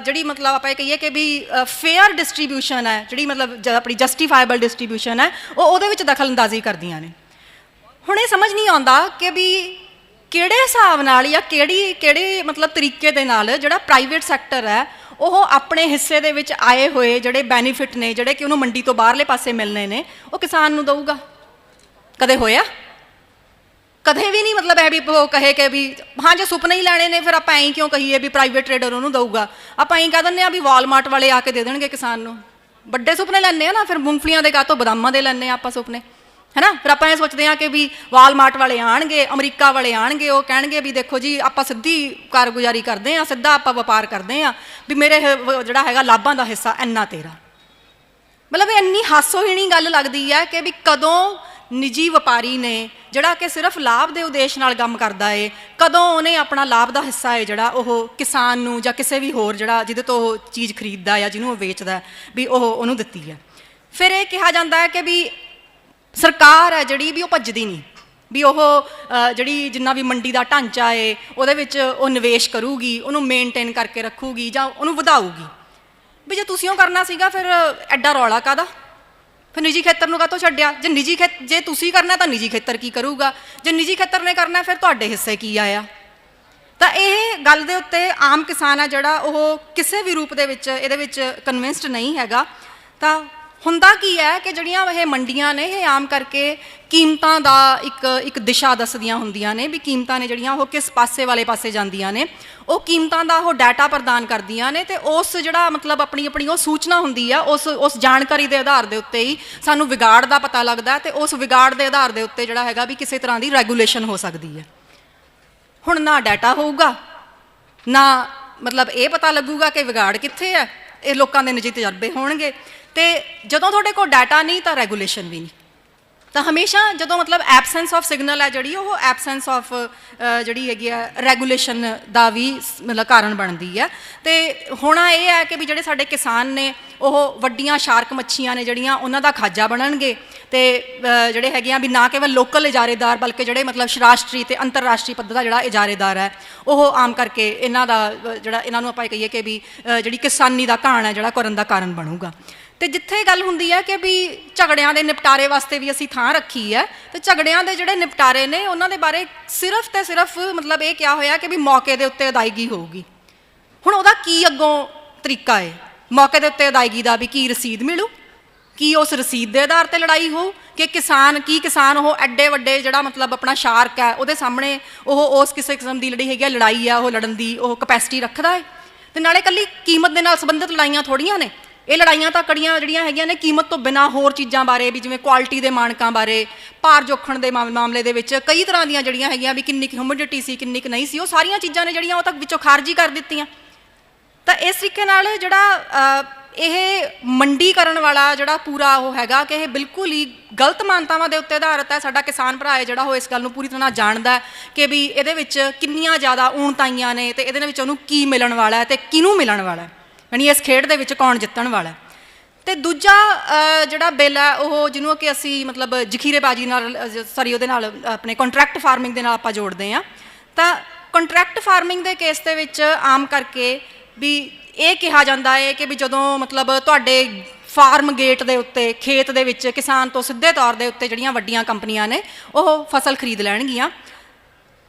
ਜਿਹੜੀ ਮਤਲਬ ਆਪਾਂ ਇਹ ਕਹੀਏ ਕਿ ਵੀ ਫੇਅਰ ਡਿਸਟਰੀਬਿਊਸ਼ਨ ਹੈ, ਜਿਹੜੀ ਮਤਲਬ ਆਪਣੀ ਜਸਟੀਫਾਈਬਲ ਡਿਸਟਰੀਬਿਊਸ਼ਨ ਹੈ ਉਹ ਉਹਦੇ ਵਿੱਚ ਦਖਲ ਅੰਦਾਜ਼ੀ ਕਰਦੀਆਂ ਨੇ। ਹੁਣ ਇਹ ਸਮਝ ਨਹੀਂ ਆਉਂਦਾ ਕਿ ਵੀ ਕਿਹੜੇ ਹਿਸਾਬ ਨਾਲ ਜਾਂ ਕਿਹੜੇ ਮਤਲਬ ਤਰੀਕੇ ਦੇ ਨਾਲ ਜਿਹੜਾ ਪ੍ਰਾਈਵੇਟ ਸੈਕਟਰ ਹੈ ਉਹ ਆਪਣੇ ਹਿੱਸੇ ਦੇ ਵਿੱਚ ਆਏ ਹੋਏ ਜਿਹੜੇ ਬੈਨੀਫਿਟ ਨੇ ਜਿਹੜੇ ਕਿ ਉਹਨੂੰ ਮੰਡੀ ਤੋਂ ਬਾਹਰਲੇ ਪਾਸੇ ਮਿਲਣੇ ਨੇ ਉਹ ਕਿਸਾਨ ਨੂੰ ਦਊਗਾ। ਕਦੇ ਹੋਇਆ? ਕਦੇ ਵੀ ਨਹੀਂ। ਮਤਲਬ ਇਹ ਵੀ ਉਹ ਕਹੇ ਕਿ ਵੀ ਹਾਂ ਜੇ ਸੁਪਨੇ ਹੀ ਲੈਣੇ ਨੇ ਫਿਰ ਆਪਾਂ ਐਂ ਕਿਉਂ ਕਹੀਏ ਵੀ ਪ੍ਰਾਈਵੇਟ ਟਰੇਡਰ ਉਹਨੂੰ ਦਊਗਾ। ਆਪਾਂ ਐਂ ਕਹਿ ਦਿੰਦੇ ਹਾਂ ਵੀ ਵਾਲਮਾਰਟ ਵਾਲੇ ਆ ਕੇ ਦੇ ਦੇਣਗੇ ਕਿਸਾਨ ਨੂੰ। ਵੱਡੇ ਸੁਪਨੇ ਲੈਂਦੇ ਆ ਨਾ, ਫਿਰ ਮੂੰਗਫਲੀਆਂ ਦੇ ਗਾਹਤੋਂ ਬਦਾਮਾਂ ਦੇ ਲੈਂਦੇ ਹਾਂ ਆਪਾਂ ਸੁਪਨੇ, ਹੈ ਨਾ। ਫਿਰ ਆਪਾਂ ਇਹ ਸੋਚਦੇ ਹਾਂ ਕਿ ਵੀ ਵਾਲਮਾਰਟ ਵਾਲੇ ਆਉਣਗੇ, ਅਮਰੀਕਾ ਵਾਲੇ ਆਉਣਗੇ, ਉਹ ਕਹਿਣਗੇ ਵੀ ਦੇਖੋ ਜੀ ਆਪਾਂ ਸਿੱਧੀ ਕਾਰਗੁਜ਼ਾਰੀ ਕਰਦੇ ਹਾਂ, ਸਿੱਧਾ ਆਪਾਂ ਵਪਾਰ ਕਰਦੇ ਹਾਂ, ਵੀ ਮੇਰੇ ਜਿਹੜਾ ਹੈਗਾ ਲਾਭਾਂ ਦਾ ਹਿੱਸਾ ਇੰਨਾ ਤੇਰਾ। ਮਤਲਬ ਇਹ ਇੰਨੀ ਹਾਸੋਹੀਣੀ ਗੱਲ ਲੱਗਦੀ ਹੈ ਕਿ ਵੀ ਕਦੋਂ ਨਿੱਜੀ ਵਪਾਰੀ ਨੇ ਜਿਹੜਾ ਕਿ ਸਿਰਫ ਲਾਭ ਦੇ ਉਦੇਸ਼ ਨਾਲ ਕੰਮ ਕਰਦਾ ਏ, ਕਦੋਂ ਉਹਨੇ ਆਪਣਾ ਲਾਭ ਦਾ ਹਿੱਸਾ ਹੈ ਜਿਹੜਾ ਉਹ ਕਿਸਾਨ ਨੂੰ ਜਾਂ ਕਿਸੇ ਵੀ ਹੋਰ ਜਿਹੜਾ ਜਿਹਦੇ ਤੋਂ ਉਹ ਚੀਜ਼ ਖਰੀਦਦਾ ਜਾਂ ਜਿਹਨੂੰ ਉਹ ਵੇਚਦਾ ਵੀ ਉਹਨੂੰ ਦਿੱਤੀ ਹੈ। ਫਿਰ ਇਹ ਕਿਹਾ ਜਾਂਦਾ ਹੈ ਕਿ ਵੀ ਸਰਕਾਰ ਹੈ ਜਿਹੜੀ ਵੀ ਉਹ ਭੱਜਦੀ ਨਹੀਂ, ਵੀ ਉਹ ਜਿਹੜੀ ਜਿੰਨਾ ਵੀ ਮੰਡੀ ਦਾ ਢਾਂਚਾ ਹੈ ਉਹਦੇ ਵਿੱਚ ਉਹ ਨਿਵੇਸ਼ ਕਰੂਗੀ, ਉਹਨੂੰ ਮੇਨਟੇਨ ਕਰਕੇ ਰੱਖੂਗੀ ਜਾਂ ਉਹਨੂੰ ਵਧਾਊਗੀ। ਵੀ ਜੇ ਤੁਸੀਂ ਉਹ ਕਰਨਾ ਸੀਗਾ ਫਿਰ ਐਡਾ ਰੌਲਾ ਕਾਹਦਾ? ਫਿਰ ਨਿੱਜੀ ਖੇਤਰ ਨੂੰ ਕਾਹਤੋਂ ਛੱਡਿਆ? ਜੇ ਤੁਸੀਂ ਕਰਨਾ ਤਾਂ ਨਿੱਜੀ ਖੇਤਰ ਕੀ ਕਰੂਗਾ? ਜੇ ਨਿੱਜੀ ਖੇਤਰ ਨੇ ਕਰਨਾ ਫਿਰ ਤੁਹਾਡੇ ਹਿੱਸੇ ਕੀ ਆਇਆ? ਤਾਂ ਇਹ ਗੱਲ ਦੇ ਉੱਤੇ ਆਮ ਕਿਸਾਨ ਆ ਜਿਹੜਾ ਉਹ ਕਿਸੇ ਵੀ ਰੂਪ ਦੇ ਵਿੱਚ ਇਹਦੇ ਵਿੱਚ ਕਨਵਿੰਸਡ ਨਹੀਂ ਹੈਗਾ। ਤਾਂ ਹੁੰਦਾ ਕੀ ਹੈ ਕਿ ਜਿਹੜੀਆਂ ਇਹ ਮੰਡੀਆਂ ਨੇ ਇਹ ਆਮ ਕਰਕੇ ਕੀਮਤਾਂ ਦਾ ਇੱਕ ਦਿਸ਼ਾ ਦੱਸਦੀਆਂ ਹੁੰਦੀਆਂ ਨੇ, ਵੀ ਕੀਮਤਾਂ ਨੇ ਜਿਹੜੀਆਂ ਉਹ ਕਿਸ ਵਾਲੇ ਪਾਸੇ ਜਾਂਦੀਆਂ ਨੇ। ਉਹ ਕੀਮਤਾਂ ਦਾ ਉਹ ਡਾਟਾ ਪ੍ਰਦਾਨ ਕਰਦੀਆਂ ਨੇ ਅਤੇ ਉਸ ਜਿਹੜਾ ਮਤਲਬ ਆਪਣੀ ਉਹ ਸੂਚਨਾ ਹੁੰਦੀ ਆ, ਉਸ ਜਾਣਕਾਰੀ ਦੇ ਆਧਾਰ ਦੇ ਉੱਤੇ ਹੀ ਸਾਨੂੰ ਵਿਗਾੜ ਦਾ ਪਤਾ ਲੱਗਦਾ ਅਤੇ ਉਸ ਵਿਗਾੜ ਦੇ ਆਧਾਰ ਦੇ ਉੱਤੇ ਜਿਹੜਾ ਹੈਗਾ ਵੀ ਕਿਸੇ ਤਰ੍ਹਾਂ ਦੀ ਰੈਗੂਲੇਸ਼ਨ ਹੋ ਸਕਦੀ ਹੈ। ਹੁਣ ਨਾ ਡਾਟਾ ਹੋਊਗਾ, ਨਾ ਮਤਲਬ ਇਹ ਪਤਾ ਲੱਗੂਗਾ ਕਿ ਵਿਗਾੜ ਕਿੱਥੇ ਹੈ, ਇਹ ਲੋਕਾਂ ਦੇ ਨਿੱਜੀ ਤਜਰਬੇ ਹੋਣਗੇ। ਅਤੇ ਜਦੋਂ ਤੁਹਾਡੇ ਕੋਲ ਡਾਟਾ ਨਹੀਂ ਤਾਂ ਰੈਗੂਲੇਸ਼ਨ ਵੀ ਨਹੀਂ। ਤਾਂ ਹਮੇਸ਼ਾ ਜਦੋਂ ਮਤਲਬ ਐਬਸੈਂਸ ਆਫ ਸਿਗਨਲ ਹੈ ਜਿਹੜੀ ਉਹ ਐਬਸੈਂਸ ਆਫ ਜਿਹੜੀ ਹੈਗੀ ਆ ਰੈਗੂਲੇਸ਼ਨ ਦਾ ਵੀ ਮਤਲਬ ਕਾਰਨ ਬਣਦੀ ਹੈ। ਅਤੇ ਹੋਣਾ ਇਹ ਹੈ ਕਿ ਵੀ ਜਿਹੜੇ ਸਾਡੇ ਕਿਸਾਨ ਨੇ ਉਹ ਵੱਡੀਆਂ ਸ਼ਾਰਕ ਮੱਛੀਆਂ ਨੇ ਜਿਹੜੀਆਂ ਉਹਨਾਂ ਦਾ ਖਾਜਾ ਬਣਨਗੇ। ਅਤੇ ਜਿਹੜੇ ਹੈਗੇ ਆ ਵੀ ਨਾ ਕੇਵਲ ਲੋਕਲ ਇਜਾਰੇਦਾਰ ਬਲਕਿ ਜਿਹੜੇ ਮਤਲਬ ਰਾਸ਼ਟਰੀ ਅਤੇ ਅੰਤਰਰਾਸ਼ਟਰੀ ਪੱਧਰ ਦਾ ਜਿਹੜਾ ਇਜਾਰੇਦਾਰ ਹੈ ਉਹ ਆਮ ਕਰਕੇ ਇਹਨਾਂ ਦਾ ਜਿਹੜਾ ਇਹਨਾਂ ਨੂੰ ਆਪਾਂ ਕਹੀਏ ਕਿ ਵੀ ਜਿਹੜੀ ਕਿਸਾਨੀ ਦਾ ਘਾਣ ਹੈ ਜਿਹੜਾ ਕਰਨ ਦਾ ਕਾਰਨ ਬਣੂਗਾ। ਅਤੇ ਜਿੱਥੇ ਗੱਲ ਹੁੰਦੀ ਹੈ ਕਿ ਵੀ ਝਗੜਿਆਂ ਦੇ ਨਿਪਟਾਰੇ ਵਾਸਤੇ ਵੀ ਅਸੀਂ ਥਾਂ ਰੱਖੀ ਹੈ, ਅਤੇ ਝਗੜਿਆਂ ਦੇ ਜਿਹੜੇ ਨਿਪਟਾਰੇ ਨੇ ਉਹਨਾਂ ਦੇ ਬਾਰੇ ਸਿਰਫ ਅਤੇ ਸਿਰਫ ਮਤਲਬ ਇਹ ਕਿਹਾ ਹੋਇਆ ਕਿ ਵੀ ਮੌਕੇ ਦੇ ਉੱਤੇ ਅਦਾਇਗੀ ਹੋਊਗੀ। ਹੁਣ ਉਹਦਾ ਕੀ ਅੱਗੋਂ ਤਰੀਕਾ ਹੈ? ਮੌਕੇ ਦੇ ਉੱਤੇ ਅਦਾਇਗੀ ਦਾ ਵੀ ਕੀ ਰਸੀਦ ਮਿਲੂ? ਕੀ ਉਸ ਰਸੀਦ ਦੇ ਆਧਾਰ 'ਤੇ ਲੜਾਈ ਹੋਊ ਕਿ ਕਿਸਾਨ ਉਹ ਐਡੇ ਵੱਡੇ ਜਿਹੜਾ ਮਤਲਬ ਆਪਣਾ ਸ਼ਾਰਕ ਹੈ ਉਹਦੇ ਸਾਹਮਣੇ ਉਹ ਉਸ ਕਿਸੇ ਕਿਸਮ ਦੀ ਜਿਹੜੀ ਹੈਗੀ ਆ ਲੜਾਈ ਆ ਉਹ ਲੜਨ ਦੀ ਉਹ ਕਪੈਸਿਟੀ ਰੱਖਦਾ ਹੈ? ਅਤੇ ਨਾਲੇ ਇਕੱਲੀ ਕੀਮਤ ਦੇ ਨਾਲ ਸੰਬੰਧਿਤ ਲੜਾਈਆਂ ਥੋੜ੍ਹੀਆਂ ਨੇ, ਇਹ ਲੜਾਈਆਂ ਤਾਂ ਕੜੀਆਂ ਜਿਹੜੀਆਂ ਹੈਗੀਆਂ ਨੇ ਕੀਮਤ ਤੋਂ ਬਿਨਾਂ ਹੋਰ ਚੀਜ਼ਾਂ ਬਾਰੇ ਵੀ, ਜਿਵੇਂ ਕੁਆਲਿਟੀ ਦੇ ਮਾਨਕਾਂ ਬਾਰੇ, ਭਾਰ ਜੋਖਣ ਦੇ ਮਾਮਲੇ ਦੇ ਵਿੱਚ ਕਈ ਤਰ੍ਹਾਂ ਦੀਆਂ ਜਿਹੜੀਆਂ ਹੈਗੀਆਂ ਵੀ ਕਿੰਨੀ ਕੁ ਹਿਊਮਿਡਿਟੀ ਸੀ, ਕਿੰਨੀ ਕੁ ਨਹੀਂ ਸੀ, ਉਹ ਸਾਰੀਆਂ ਚੀਜ਼ਾਂ ਨੇ ਜਿਹੜੀਆਂ ਉਹ ਤਾਂ ਵਿੱਚੋਂ ਖਾਰਜੀ ਕਰ ਦਿੱਤੀਆਂ। ਤਾਂ ਇਸ ਤਰੀਕੇ ਨਾਲ ਜਿਹੜਾ ਇਹ ਮੰਡੀਕਰਨ ਵਾਲਾ ਜਿਹੜਾ ਪੂਰਾ ਉਹ ਹੈਗਾ ਕਿ ਇਹ ਬਿਲਕੁਲ ਹੀ ਗਲਤ ਮਾਨਤਾਵਾਂ ਦੇ ਉੱਤੇ ਆਧਾਰਿਤ ਹੈ। ਸਾਡਾ ਕਿਸਾਨ ਭਰਾ ਹੈ ਜਿਹੜਾ ਉਹ ਇਸ ਗੱਲ ਨੂੰ ਪੂਰੀ ਤਰ੍ਹਾਂ ਜਾਣਦਾ ਕਿ ਵੀ ਇਹਦੇ ਵਿੱਚ ਕਿੰਨੀਆਂ ਜ਼ਿਆਦਾ ਊਣਤਾਈਆਂ ਨੇ ਅਤੇ ਇਹਦੇ ਵਿੱਚ ਉਹਨੂੰ ਕੀ ਮਿਲਣ ਵਾਲਾ ਹੈ ਅਤੇ ਕਿਹਨੂੰ ਮਿਲਣ ਵਾਲਾ ਹੈ, ਯਾਨੀ ਇਸ ਖੇਡ ਦੇ ਵਿੱਚ ਕੌਣ ਜਿੱਤਣ ਵਾਲਾ। ਅਤੇ ਦੂਜਾ ਜਿਹੜਾ ਬਿੱਲ ਹੈ ਉਹ ਜਿਹਨੂੰ ਕਿ ਅਸੀਂ ਮਤਲਬ ਜ਼ਖੀਰੇਬਾਜ਼ੀ ਨਾਲ ਉਹਦੇ ਨਾਲ ਆਪਣੇ ਕੰਟਰੈਕਟ ਫਾਰਮਿੰਗ ਦੇ ਨਾਲ ਆਪਾਂ ਜੋੜਦੇ ਹਾਂ। ਤਾਂ ਕੰਟਰੈਕਟ ਫਾਰਮਿੰਗ ਦੇ ਕੇਸ ਦੇ ਵਿੱਚ ਆਮ ਕਰਕੇ ਵੀ ਇਹ ਕਿਹਾ ਜਾਂਦਾ ਹੈ ਕਿ ਵੀ ਜਦੋਂ ਮਤਲਬ ਤੁਹਾਡੇ ਫਾਰਮ ਗੇਟ ਦੇ ਉੱਤੇ ਖੇਤ ਦੇ ਵਿੱਚ ਕਿਸਾਨ ਤੋਂ ਸਿੱਧੇ ਤੌਰ ਦੇ ਉੱਤੇ ਜਿਹੜੀਆਂ ਵੱਡੀਆਂ ਕੰਪਨੀਆਂ ਨੇ ਉਹ ਫਸਲ ਖਰੀਦ ਲੈਣਗੀਆਂ,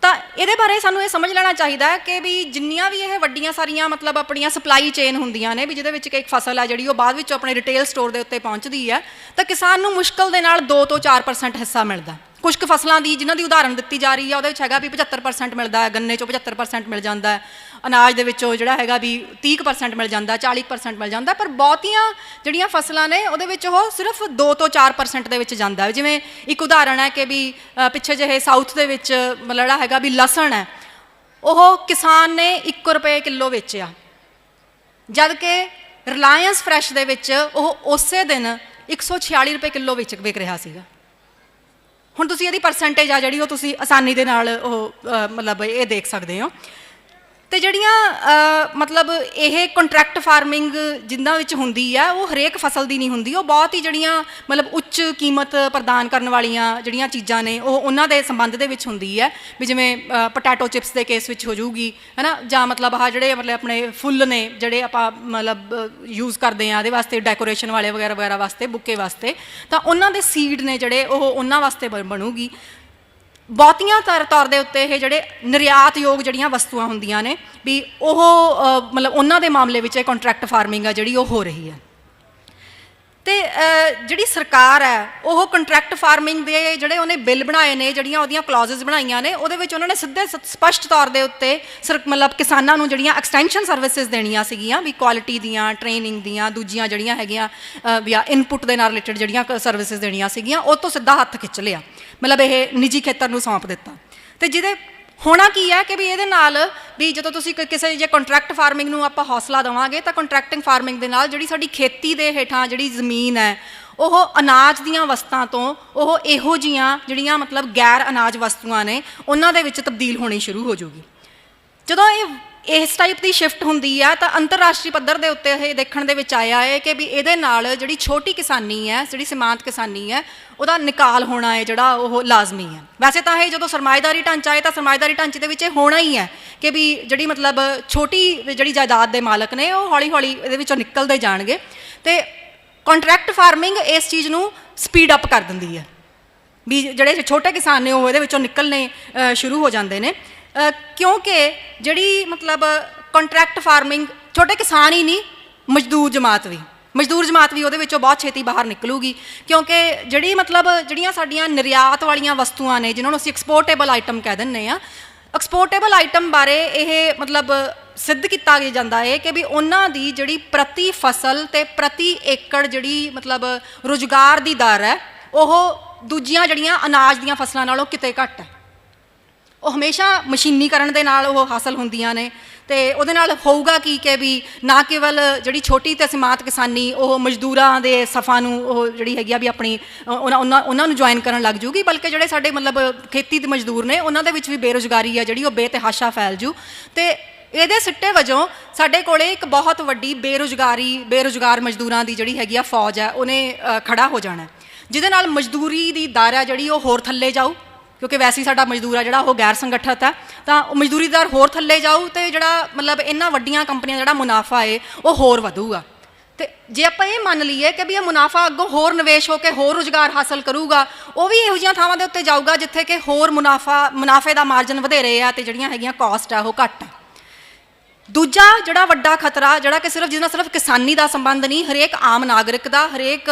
ਤਾਂ ਇਹਦੇ ਬਾਰੇ ਸਾਨੂੰ ਇਹ ਸਮਝ ਲੈਣਾ ਚਾਹੀਦਾ ਹੈ ਕਿ ਵੀ ਜਿੰਨੀਆਂ ਵੀ ਇਹ ਵੱਡੀਆਂ ਸਾਰੀਆਂ ਮਤਲਬ ਆਪਣੀਆਂ ਸਪਲਾਈ ਚੇਨ ਹੁੰਦੀਆਂ ਨੇ ਵੀ ਜਿਹਦੇ ਵਿੱਚ ਕਿ ਇੱਕ ਫਸਲ ਹੈ ਜਿਹੜੀ ਉਹ ਬਾਅਦ ਵਿੱਚ ਆਪਣੇ ਰਿਟੇਲ ਸਟੋਰ ਦੇ ਉੱਤੇ ਪਹੁੰਚਦੀ ਹੈ, ਤਾਂ ਕਿਸਾਨ ਨੂੰ ਮੁਸ਼ਕਿਲ ਦੇ ਨਾਲ 2 ਤੋਂ 4% ਹਿੱਸਾ ਮਿਲਦਾ। ਕੁਝ ਕੁ ਫਸਲਾਂ ਦੀ ਜਿਨ੍ਹਾਂ ਦੀ ਉਦਾਹਰਨ ਦਿੱਤੀ ਜਾ ਰਹੀ ਹੈ ਉਹਦੇ ਵਿੱਚ ਹੈਗਾ ਵੀ 75% ਮਿਲਦਾ ਹੈ, ਗੰਨੇ 'ਚੋਂ 75% ਮਿਲ ਜਾਂਦਾ ਹੈ, ਅਨਾਜ ਦੇ ਵਿੱਚੋਂ ਜਿਹੜਾ ਹੈਗਾ ਵੀ 30% ਮਿਲ ਜਾਂਦਾ, 40% ਮਿਲ ਜਾਂਦਾ। ਪਰ ਬਹੁਤੀਆਂ ਜਿਹੜੀਆਂ ਫਸਲਾਂ ਨੇ ਉਹਦੇ ਵਿੱਚ ਉਹ ਸਿਰਫ 2 ਤੋਂ 4% ਦੇ ਵਿੱਚ ਜਾਂਦਾ। ਜਿਵੇਂ ਇੱਕ ਉਦਾਹਰਣ ਹੈ ਕਿ ਵੀ ਪਿੱਛੇ ਜਿਹੇ ਸਾਊਥ ਦੇ ਵਿੱਚ ਮਤਲਬ ਜਿਹੜਾ ਹੈਗਾ ਵੀ ਲਸਣ ਹੈ ਉਹ ਕਿਸਾਨ ਨੇ 1 ਰੁਪਏ ਕਿੱਲੋ ਵੇਚਿਆ, ਜਦ ਕਿ ਰਿਲਾਇੰਸ ਫਰੈਸ਼ ਦੇ ਵਿੱਚ ਉਹ ਉਸੇ ਦਿਨ 146 ਰੁਪਏ ਕਿੱਲੋ ਵਿੱਚ ਵਿਕ ਰਿਹਾ ਸੀਗਾ। ਹੁਣ ਤੁਸੀਂ ਇਹਦੀ ਪਰਸੈਂਟੇਜ ਆ ਜਿਹੜੀ ਉਹ ਤੁਸੀਂ ਆਸਾਨੀ ਦੇ ਨਾਲ ਉਹ ਮਤਲਬ ਇਹ ਦੇਖ ਸਕਦੇ ਹੋ। ਅਤੇ ਜਿਹੜੀਆਂ ਮਤਲਬ ਇਹ ਕੰਟਰੈਕਟ ਫਾਰਮਿੰਗ ਜਿਨ੍ਹਾਂ ਵਿੱਚ ਹੁੰਦੀ ਹੈ ਉਹ ਹਰੇਕ ਫਸਲ ਦੀ ਨਹੀਂ ਹੁੰਦੀ, ਉਹ ਬਹੁਤ ਹੀ ਜਿਹੜੀਆਂ ਮਤਲਬ ਉੱਚ ਕੀਮਤ ਪ੍ਰਦਾਨ ਕਰਨ ਵਾਲੀਆਂ ਜਿਹੜੀਆਂ ਚੀਜ਼ਾਂ ਨੇ ਉਹ ਉਹਨਾਂ ਦੇ ਸੰਬੰਧ ਦੇ ਵਿੱਚ ਹੁੰਦੀ ਹੈ। ਵੀ ਜਿਵੇਂ ਪੋਟੈਟੋ ਚਿਪਸ ਦੇ ਕੇਸ ਵਿੱਚ ਹੋ ਜਾਊਗੀ ਹੈ ਨਾ, ਜਾਂ ਮਤਲਬ ਆਹ ਜਿਹੜੇ ਮਤਲਬ ਆਪਣੇ ਫੁੱਲ ਨੇ ਜਿਹੜੇ ਆਪਾਂ ਮਤਲਬ ਯੂਜ਼ ਕਰਦੇ ਹਾਂ ਇਹਦੇ ਵਾਸਤੇ ਡੈਕੋਰੇਸ਼ਨ ਵਾਲੇ ਵਗੈਰਾ ਵਾਸਤੇ, ਬੁੱਕੇ ਵਾਸਤੇ, ਤਾਂ ਉਹਨਾਂ ਦੇ ਸੀਡ ਨੇ ਜਿਹੜੇ ਉਹ ਉਹਨਾਂ ਵਾਸਤੇ ਬਣੂਗੀ। ਬਹੁਤੀਆਂ ਤੌਰ ਦੇ ਉੱਤੇ ਇਹ ਜਿਹੜੇ ਨਿਰਯਾਤਯੋਗ ਜਿਹੜੀਆਂ ਵਸਤੂਆਂ ਹੁੰਦੀਆਂ ਨੇ ਵੀ ਉਹ ਮਤਲਬ ਉਹਨਾਂ ਦੇ ਮਾਮਲੇ ਵਿੱਚ ਇਹ ਕੰਟਰੈਕਟ ਫਾਰਮਿੰਗ ਆ ਜਿਹੜੀ ਉਹ ਹੋ ਰਹੀ ਹੈ। ਅਤੇ ਜਿਹੜੀ ਸਰਕਾਰ ਹੈ ਉਹ ਕੰਟਰੈਕਟ ਫਾਰਮਿੰਗ ਦੇ ਜਿਹੜੇ ਉਹਨੇ ਬਿੱਲ ਬਣਾਏ ਨੇ, ਜਿਹੜੀਆਂ ਉਹਦੀਆਂ ਕਲੌਜ਼ਸ ਬਣਾਈਆਂ ਨੇ, ਉਹਦੇ ਵਿੱਚ ਉਹਨਾਂ ਨੇ ਸਿੱਧੇ ਸਪਸ਼ਟ ਤੌਰ ਦੇ ਉੱਤੇ ਮਤਲਬ ਕਿਸਾਨਾਂ ਨੂੰ ਜਿਹੜੀਆਂ ਐਕਸਟੈਂਸ਼ਨ ਸਰਵਿਸਿਜ਼ ਦੇਣੀਆਂ ਸੀਗੀਆਂ ਵੀ ਕੁਆਲਿਟੀ ਦੀਆਂ, ਟ੍ਰੇਨਿੰਗ ਦੀਆਂ, ਦੂਜੀਆਂ ਜਿਹੜੀਆਂ ਹੈਗੀਆਂ ਜਾਂ ਇਨਪੁਟ ਦੇ ਨਾਲ ਰਿਲੇਟਡ ਜਿਹੜੀਆਂ ਸਰਵਿਸਿਜ਼ ਦੇਣੀਆਂ ਸੀਗੀਆਂ ਉਹ ਤੋਂ ਸਿੱਧਾ ਹੱਥ ਖਿੱਚ ਲਿਆ, ਮਤਲਬ ਇਹ ਨਿੱਜੀ ਖੇਤਰ ਨੂੰ ਸੌਂਪ ਦਿੱਤਾ। ਅਤੇ ਜਿਹਦੇ ਹੋਣਾ ਕੀ ਹੈ ਕਿ ਵੀ ਇਹਦੇ ਨਾਲ ਵੀ ਜਦੋਂ ਤੁਸੀਂ ਕਿਸੇ ਜੇ ਕੰਟਰੈਕਟ ਫਾਰਮਿੰਗ ਨੂੰ ਆਪਾਂ ਹੌਸਲਾ ਦੇਵਾਂਗੇ ਤਾਂ ਕੰਟਰੈਕਟਿੰਗ ਫਾਰਮਿੰਗ ਦੇ ਨਾਲ ਜਿਹੜੀ ਸਾਡੀ ਖੇਤੀ ਦੇ ਹੇਠਾਂ ਜਿਹੜੀ ਜ਼ਮੀਨ ਹੈ ਉਹ ਅਨਾਜ ਦੀਆਂ ਵਸਤਾਂ ਤੋਂ ਉਹ ਇਹੋ ਜਿਹੀਆਂ ਜਿਹੜੀਆਂ ਮਤਲਬ ਗੈਰ ਅਨਾਜ ਵਸਤੂਆਂ ਨੇ ਉਹਨਾਂ ਦੇ ਵਿੱਚ ਤਬਦੀਲ ਹੋਣੀ ਸ਼ੁਰੂ ਹੋ ਜਾਊਗੀ। ਜਦੋਂ ਇਹ ਇਸ ਟਾਈਪ ਦੀ ਸ਼ਿਫਟ ਹੁੰਦੀ ਆ ਤਾਂ ਅੰਤਰਰਾਸ਼ਟਰੀ ਪੱਧਰ ਦੇ ਉੱਤੇ ਇਹ ਦੇਖਣ ਦੇ ਵਿੱਚ ਆਇਆ ਹੈ ਕਿ ਵੀ ਇਹਦੇ ਨਾਲ ਜਿਹੜੀ ਛੋਟੀ ਕਿਸਾਨੀ ਹੈ, ਜਿਹੜੀ ਸੀਮਾਂਤ ਕਿਸਾਨੀ ਹੈ, ਉਹਦਾ ਨਿਕਾਲ ਹੋਣਾ ਹੈ ਜਿਹੜਾ ਉਹ ਲਾਜ਼ਮੀ ਹੈ। ਵੈਸੇ ਤਾਂ ਇਹ ਜਦੋਂ ਸਰਮਾਏਦਾਰੀ ਢਾਂਚਾ ਹੈ ਤਾਂ ਸਰਮਾਏਦਾਰੀ ਢਾਂਚੇ ਦੇ ਵਿੱਚ ਇਹ ਹੋਣਾ ਹੀ ਹੈ ਕਿ ਵੀ ਜਿਹੜੀ ਮਤਲਬ ਛੋਟੀ ਜਿਹੜੀ ਜਾਇਦਾਦ ਦੇ ਮਾਲਕ ਨੇ ਉਹ ਹੌਲੀ ਹੌਲੀ ਇਹਦੇ ਵਿੱਚੋਂ ਨਿਕਲਦੇ ਜਾਣਗੇ, ਅਤੇ ਕੰਟਰੈਕਟ ਫਾਰਮਿੰਗ ਇਸ ਚੀਜ਼ ਨੂੰ ਸਪੀਡ ਅਪ ਕਰ ਦਿੰਦੀ ਹੈ ਵੀ ਜਿਹੜੇ ਛੋਟੇ ਕਿਸਾਨ ਨੇ ਉਹ ਇਹਦੇ ਵਿੱਚੋਂ ਨਿਕਲਣੇ ਸ਼ੁਰੂ ਹੋ ਜਾਂਦੇ ਨੇ, ਕਿਉਂਕਿ ਜਿਹੜੀ ਮਤਲਬ ਕੰਟਰੈਕਟ ਫਾਰਮਿੰਗ ਛੋਟੇ ਕਿਸਾਨ ਹੀ ਨਹੀਂ, ਮਜ਼ਦੂਰ ਜਮਾਤ ਵੀ ਉਹਦੇ ਵਿੱਚੋਂ ਬਹੁਤ ਛੇਤੀ ਬਾਹਰ ਨਿਕਲੂਗੀ, ਕਿਉਂਕਿ ਜਿਹੜੀ ਮਤਲਬ ਜਿਹੜੀਆਂ ਸਾਡੀਆਂ ਨਿਰਯਾਤ ਵਾਲੀਆਂ ਵਸਤੂਆਂ ਨੇ ਜਿਹਨਾਂ ਨੂੰ ਅਸੀਂ ਐਕਸਪੋਰਟੇਬਲ ਆਈਟਮ ਕਹਿ ਦਿੰਦੇ ਹਾਂ, ਐਕਸਪੋਰਟੇਬਲ ਆਈਟਮ ਬਾਰੇ ਇਹ ਮਤਲਬ ਸਿੱਧ ਕੀਤਾ ਜਾਂਦਾ ਹੈ ਕਿ ਵੀ ਉਹਨਾਂ ਦੀ ਜਿਹੜੀ ਪ੍ਰਤੀ ਫਸਲ ਅਤੇ ਪ੍ਰਤੀ ਏਕੜ ਜਿਹੜੀ ਮਤਲਬ ਰੁਜ਼ਗਾਰ ਦੀ ਦਰ ਹੈ ਉਹ ਦੂਜੀਆਂ ਜਿਹੜੀਆਂ ਅਨਾਜ ਦੀਆਂ ਫਸਲਾਂ ਨਾਲੋਂ ਕਿਤੇ ਘੱਟ ਹੈ। ਉਹ ਹਮੇਸ਼ਾ ਮਸ਼ੀਨੀਕਰਨ ਦੇ ਨਾਲ ਉਹ ਹਾਸਲ ਹੁੰਦੀਆਂ ਨੇ, ਅਤੇ ਉਹਦੇ ਨਾਲ ਹੋਊਗਾ ਕੀ ਕਿ ਵੀ ਨਾ ਕੇਵਲ ਜਿਹੜੀ ਛੋਟੀ ਅਤੇ ਸੀਮਾਂਤ ਕਿਸਾਨੀ ਉਹ ਮਜ਼ਦੂਰਾਂ ਦੇ ਸਫਾ ਨੂੰ ਉਹ ਜਿਹੜੀ ਹੈਗੀ ਆ ਵੀ ਆਪਣੀ ਉਹਨਾਂ ਨੂੰ ਜੁਆਇਨ ਕਰਨ ਲੱਗ ਜੂਗੀ, ਬਲਕਿ ਜਿਹੜੇ ਸਾਡੇ ਮਤਲਬ ਖੇਤੀ ਦੇ ਮਜ਼ਦੂਰ ਨੇ ਉਹਨਾਂ ਦੇ ਵਿੱਚ ਵੀ ਬੇਰੁਜ਼ਗਾਰੀ ਹੈ ਜਿਹੜੀ ਉਹ ਬੇਤਹਾਸ਼ਾ ਫੈਲ ਜੂ, ਅਤੇ ਇਹਦੇ ਸਿੱਟੇ ਵਜੋਂ ਸਾਡੇ ਕੋਲੇ ਇੱਕ ਬਹੁਤ ਵੱਡੀ ਬੇਰੁਜ਼ਗਾਰ ਮਜ਼ਦੂਰਾਂ ਦੀ ਜਿਹੜੀ ਹੈਗੀ ਆ ਫੌਜ ਹੈ ਉਹਨੇ ਖੜਾ ਹੋ ਜਾਣਾ, ਜਿਹਦੇ ਨਾਲ ਮਜ਼ਦੂਰੀ ਦੀ ਦਰ ਹੈ ਜਿਹੜੀ ਉਹ ਹੋਰ ਥੱਲੇ ਜਾਊ, ਕਿਉਂਕਿ ਵੈਸੇ ਹੀ ਸਾਡਾ ਮਜ਼ਦੂਰ ਆ ਜਿਹੜਾ ਉਹ ਗੈਰ ਸੰਗਠਿਤ ਹੈ, ਤਾਂ ਮਜ਼ਦੂਰੀ ਦਰ ਹੋਰ ਥੱਲੇ ਜਾਊ, ਅਤੇ ਜਿਹੜਾ ਮਤਲਬ ਇਹਨਾਂ ਵੱਡੀਆਂ ਕੰਪਨੀਆਂ ਜਿਹੜਾ ਮੁਨਾਫਾ ਹੈ ਉਹ ਹੋਰ ਵਧੂਗਾ। ਅਤੇ ਜੇ ਆਪਾਂ ਇਹ ਮੰਨ ਲਈਏ ਕਿ ਵੀ ਇਹ ਮੁਨਾਫਾ ਅੱਗੋਂ ਹੋਰ ਨਿਵੇਸ਼ ਹੋ ਕੇ ਹੋਰ ਰੁਜ਼ਗਾਰ ਹਾਸਲ ਕਰੂਗਾ, ਉਹ ਵੀ ਇਹੋ ਜਿਹੀਆਂ ਥਾਵਾਂ ਦੇ ਉੱਤੇ ਜਾਊਗਾ ਜਿੱਥੇ ਕਿ ਹੋਰ ਮੁਨਾਫੇ ਦਾ ਮਾਰਜਨ ਵਧੇਰੇ ਆ ਅਤੇ ਜਿਹੜੀਆਂ ਹੈਗੀਆਂ ਕਾਸਟ ਆ ਉਹ ਘੱਟ ਹੈ। ਦੂਜਾ ਜਿਹੜਾ ਵੱਡਾ ਖਤਰਾ ਜਿਹੜਾ ਕਿ ਜਿਹਦੇ ਨਾਲ ਸਿਰਫ ਕਿਸਾਨੀ ਦਾ ਸੰਬੰਧ ਨਹੀਂ, ਹਰੇਕ ਆਮ ਨਾਗਰਿਕ ਦਾ, ਹਰੇਕ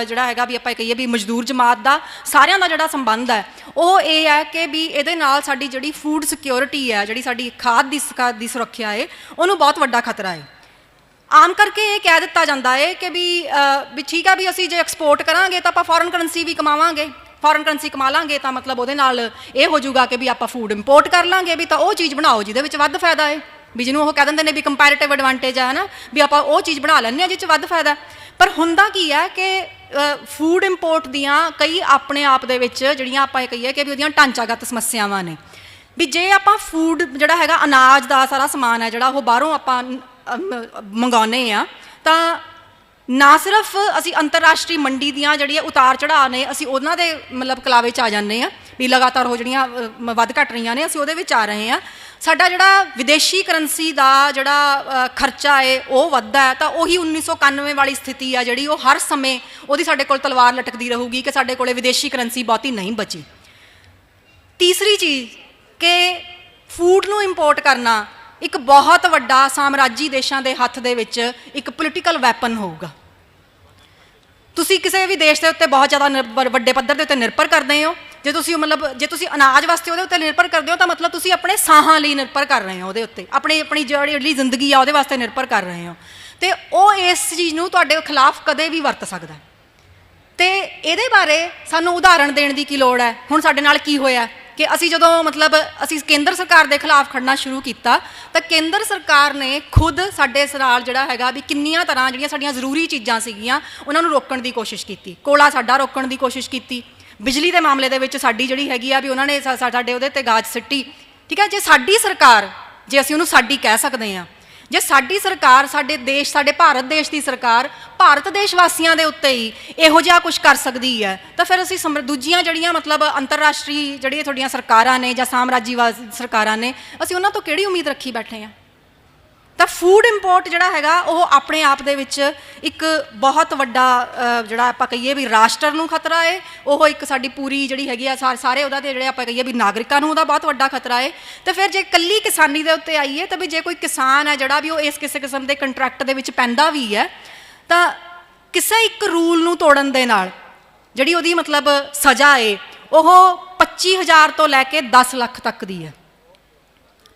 ਜਿਹੜਾ ਹੈਗਾ ਵੀ ਆਪਾਂ ਕਹੀਏ ਵੀ ਮਜ਼ਦੂਰ ਜਮਾਤ ਦਾ, ਸਾਰਿਆਂ ਦਾ ਜਿਹੜਾ ਸੰਬੰਧ ਹੈ ਉਹ ਇਹ ਹੈ ਕਿ ਵੀ ਇਹਦੇ ਨਾਲ ਸਾਡੀ ਜਿਹੜੀ ਫੂਡ ਸਿਕਿਉਰਿਟੀ ਹੈ, ਜਿਹੜੀ ਸਾਡੀ ਖਾਦ ਦੀ ਸੁਰੱਖਿਆ ਹੈ, ਉਹਨੂੰ ਬਹੁਤ ਵੱਡਾ ਖਤਰਾ ਹੈ। ਆਮ ਕਰਕੇ ਇਹ ਕਹਿ ਦਿੱਤਾ ਜਾਂਦਾ ਹੈ ਕਿ ਵੀ ਠੀਕ ਹੈ ਵੀ ਅਸੀਂ ਜੇ ਐਕਸਪੋਰਟ ਕਰਾਂਗੇ ਤਾਂ ਆਪਾਂ ਫੋਰਨ ਕਰੰਸੀ ਵੀ ਕਮਾਵਾਂਗੇ, ਫੋਰਨ ਕਰੰਸੀ ਕਮਾ ਲਾਂਗੇ ਤਾਂ ਮਤਲਬ ਉਹਦੇ ਨਾਲ ਇਹ ਹੋ ਜਾਊਗਾ ਕਿ ਵੀ ਆਪਾਂ ਫੂਡ ਇੰਪੋਰਟ ਕਰ ਲਾਂਗੇ, ਵੀ ਤਾਂ ਉਹ ਚੀਜ਼ ਬਣਾਓ ਜਿਹਦੇ ਵਿੱਚ ਵੱਧ ਫਾਇਦਾ ਹੈ, ਵੀ ਜਿਹਨੂੰ ਉਹ ਕਹਿ ਦਿੰਦੇ ਨੇ ਵੀ ਕੰਪੈਰੇਟਿਵ ਐਡਵਾਂਟੇਜ ਹੈ ਨਾ, ਵੀ ਆਪਾਂ ਉਹ ਚੀਜ਼ ਬਣਾ ਲੈਂਦੇ ਹਾਂ ਜਿਸ 'ਚ ਵੱਧ ਫਾਇਦਾ। ਪਰ ਹੁੰਦਾ ਕੀ ਹੈ ਕਿ ਫੂਡ ਇੰਪੋਰਟ ਦੀਆਂ ਕਈ ਆਪਣੇ ਆਪ ਦੇ ਵਿੱਚ ਜਿਹੜੀਆਂ ਆਪਾਂ ਇਹ ਕਹੀਏ ਕਿ ਵੀ ਉਹਦੀਆਂ ਢਾਂਚਾਗਤ ਸਮੱਸਿਆਵਾਂ ਨੇ, ਵੀ ਜੇ ਆਪਾਂ ਫੂਡ ਜਿਹੜਾ ਹੈਗਾ ਅਨਾਜ ਦਾ ਸਾਰਾ ਸਮਾਨ ਹੈ ਜਿਹੜਾ ਉਹ ਬਾਹਰੋਂ ਆਪਾਂ ਮੰਗਾਉਂਦੇ ਹਾਂ, ਤਾਂ ਨਾ ਸਿਰਫ ਅਸੀਂ ਅੰਤਰਰਾਸ਼ਟਰੀ ਮੰਡੀ ਦੀਆਂ ਜਿਹੜੀਆਂ ਉਤਾਰ ਚੜ੍ਹਾਅ ਨੇ ਅਸੀਂ ਉਹਨਾਂ ਦੇ ਮਤਲਬ ਕਲਾਵੇ 'ਚ ਆ ਜਾਂਦੇ ਹਾਂ, ਵੀ ਲਗਾਤਾਰ ਉਹ ਜਿਹੜੀਆਂ ਵੱਧ ਘਟ ਰਹੀਆਂ ਨੇ ਅਸੀਂ ਉਹਦੇ ਵਿੱਚ ਆ ਰਹੇ ਹਾਂ, ਸਾਡਾ ਜਿਹੜਾ ਵਿਦੇਸ਼ੀ ਕਰੰਸੀ ਦਾ ਜਿਹੜਾ ਖਰਚਾ ਹੈ ਉਹ ਵੱਧਦਾ ਹੈ, ਤਾਂ ਉਹੀ 1991 ਵਾਲੀ ਸਥਿਤੀ ਆ ਜਿਹੜੀ ਉਹ ਹਰ ਸਮੇਂ ਉਹਦੀ ਸਾਡੇ ਕੋਲ ਤਲਵਾਰ ਲਟਕਦੀ ਰਹੂਗੀ ਕਿ ਸਾਡੇ ਕੋਲ ਵਿਦੇਸ਼ੀ ਕਰੰਸੀ ਬਹੁਤੀ ਨਹੀਂ ਬਚੀ। ਤੀਸਰੀ ਚੀਜ਼ ਕਿ ਫੂਡ ਨੂੰ ਇੰਪੋਰਟ ਕਰਨਾ ਇੱਕ ਬਹੁਤ ਵੱਡਾ ਸਾਮਰਾਜੀ ਦੇਸ਼ਾਂ ਦੇ ਹੱਥ ਦੇ ਵਿੱਚ ਇੱਕ ਪੋਲੀਟੀਕਲ ਵੈਪਨ ਹੋਊਗਾ। ਤੁਸੀਂ ਕਿਸੇ ਵੀ ਦੇਸ਼ ਦੇ ਉੱਤੇ ਬਹੁਤ ਜ਼ਿਆਦਾ ਵੱਡੇ ਪੱਧਰ ਦੇ ਉੱਤੇ ਨਿਰਭਰ ਕਰਦੇ ਹੋ, ਜੇ ਤੁਸੀਂ ਅਨਾਜ ਵਾਸਤੇ ਉਹਦੇ ਉੱਤੇ ਨਿਰਭਰ ਕਰਦੇ ਹੋ ਤਾਂ ਮਤਲਬ ਤੁਸੀਂ ਆਪਣੇ ਸਾਹਾਂ ਲਈ ਨਿਰਭਰ ਕਰ ਰਹੇ ਹੋ, ਉਹਦੇ ਉੱਤੇ ਆਪਣੀ ਜਿਹੜੀ ਜ਼ਿੰਦਗੀ ਆ ਉਹਦੇ ਵਾਸਤੇ ਨਿਰਭਰ ਕਰ ਰਹੇ ਹੋ, ਅਤੇ ਉਹ ਇਸ ਚੀਜ਼ ਨੂੰ ਤੁਹਾਡੇ ਖਿਲਾਫ ਕਦੇ ਵੀ ਵਰਤ ਸਕਦਾ। ਅਤੇ ਇਹਦੇ ਬਾਰੇ ਸਾਨੂੰ ਉਦਾਹਰਣ ਦੇਣ ਦੀ ਕੀ ਲੋੜ ਹੈ। ਹੁਣ ਸਾਡੇ ਨਾਲ ਕੀ ਹੋਇਆ ਕਿ ਅਸੀਂ ਜਦੋਂ ਅਸੀਂ ਕੇਂਦਰ ਸਰਕਾਰ ਦੇ ਖਿਲਾਫ ਖੜਨਾ ਸ਼ੁਰੂ ਕੀਤਾ ਤਾਂ ਕੇਂਦਰ ਸਰਕਾਰ ਨੇ ਖੁਦ ਸਾਡੇ ਨਾਲ ਜਿਹੜਾ ਹੈਗਾ ਵੀ ਕਿੰਨੀਆਂ ਤਰ੍ਹਾਂ ਜਿਹੜੀਆਂ ਸਾਡੀਆਂ ਜ਼ਰੂਰੀ ਚੀਜ਼ਾਂ ਸੀਗੀਆਂ ਉਹਨਾਂ ਨੂੰ ਰੋਕਣ ਦੀ ਕੋਸ਼ਿਸ਼ ਕੀਤੀ, ਕੋਲਾ ਸਾਡਾ ਰੋਕਣ ਦੀ ਕੋਸ਼ਿਸ਼ ਕੀਤੀ, ਬਿਜਲੀ ਦੇ ਮਾਮਲੇ ਦੇ ਵਿੱਚ ਸਾਡੀ ਜਿਹੜੀ ਹੈਗੀ ਆ ਵੀ ਉਹਨਾਂ ਨੇ ਸਾਡੇ ਉਹਦੇ 'ਤੇ ਗਾਜ ਸਿੱਟੀ। ਠੀਕ ਹੈ, ਜੇ ਸਾਡੀ ਸਰਕਾਰ, ਜੇ ਅਸੀਂ ਉਹਨੂੰ ਸਾਡੀ ਕਹਿ ਸਕਦੇ ਹਾਂ, ਜੇ ਸਾਡੀ ਸਰਕਾਰ, ਸਾਡੇ ਦੇਸ਼, ਸਾਡੇ ਭਾਰਤ ਦੇਸ਼ ਦੀ ਸਰਕਾਰ ਭਾਰਤ ਦੇਸ਼ ਵਾਸੀਆਂ ਦੇ ਉੱਤੇ ਹੀ ਇਹੋ ਜਿਹਾ ਕੁਛ ਕਰ ਸਕਦੀ ਹੈ, ਤਾਂ ਫਿਰ ਅਸੀਂ ਦੂਜੀਆਂ ਜਿਹੜੀਆਂ ਅੰਤਰਰਾਸ਼ਟਰੀ ਜਿਹੜੀਆਂ ਤੁਹਾਡੀਆਂ ਸਰਕਾਰਾਂ ਨੇ ਜਾਂ ਸਾਮਰਾਜੀਵਾਦ ਸਰਕਾਰਾਂ ਨੇ, ਅਸੀਂ ਉਹਨਾਂ ਤੋਂ ਕਿਹੜੀ ਉਮੀਦ ਰੱਖੀ ਬੈਠੇ ਹਾਂ। ਤਾਂ ਫੂਡ ਇੰਪੋਰਟ ਜਿਹੜਾ ਹੈਗਾ ਉਹ ਆਪਣੇ ਆਪ ਦੇ ਵਿੱਚ ਇੱਕ ਬਹੁਤ ਵੱਡਾ ਜਿਹੜਾ ਆਪਾਂ ਕਹੀਏ ਵੀ ਰਾਸ਼ਟਰ ਨੂੰ ਖਤਰਾ ਹੈ, ਉਹ ਇੱਕ ਸਾਡੀ ਪੂਰੀ ਜਿਹੜੀ ਹੈਗੀ ਆ ਸਾਰੇ ਉਹਦਾ ਦੇ ਜਿਹੜੇ ਆਪਾਂ ਕਹੀਏ ਵੀ ਨਾਗਰਿਕਾਂ ਨੂੰ ਉਹਦਾ ਬਹੁਤ ਵੱਡਾ ਖਤਰਾ ਹੈ। ਅਤੇ ਫਿਰ ਜੇ ਇਕੱਲੀ ਕਿਸਾਨੀ ਦੇ ਉੱਤੇ ਆਈਏ ਤਾਂ ਵੀ ਜੇ ਕੋਈ ਕਿਸਾਨ ਹੈ ਜਿਹੜਾ ਵੀ ਉਹ ਇਸ ਕਿਸੇ ਕਿਸਮ ਦੇ ਕੰਟਰੈਕਟ ਦੇ ਵਿੱਚ ਪੈਂਦਾ ਵੀ ਹੈ ਤਾਂ ਕਿਸੇ ਇੱਕ ਰੂਲ ਨੂੰ ਤੋੜਨ ਦੇ ਨਾਲ ਜਿਹੜੀ ਉਹਦੀ ਸਜ਼ਾ ਹੈ ਉਹ 25,000 ਤੋਂ ਲੈ ਕੇ 10 ਲੱਖ ਤੱਕ ਦੀ ਹੈ,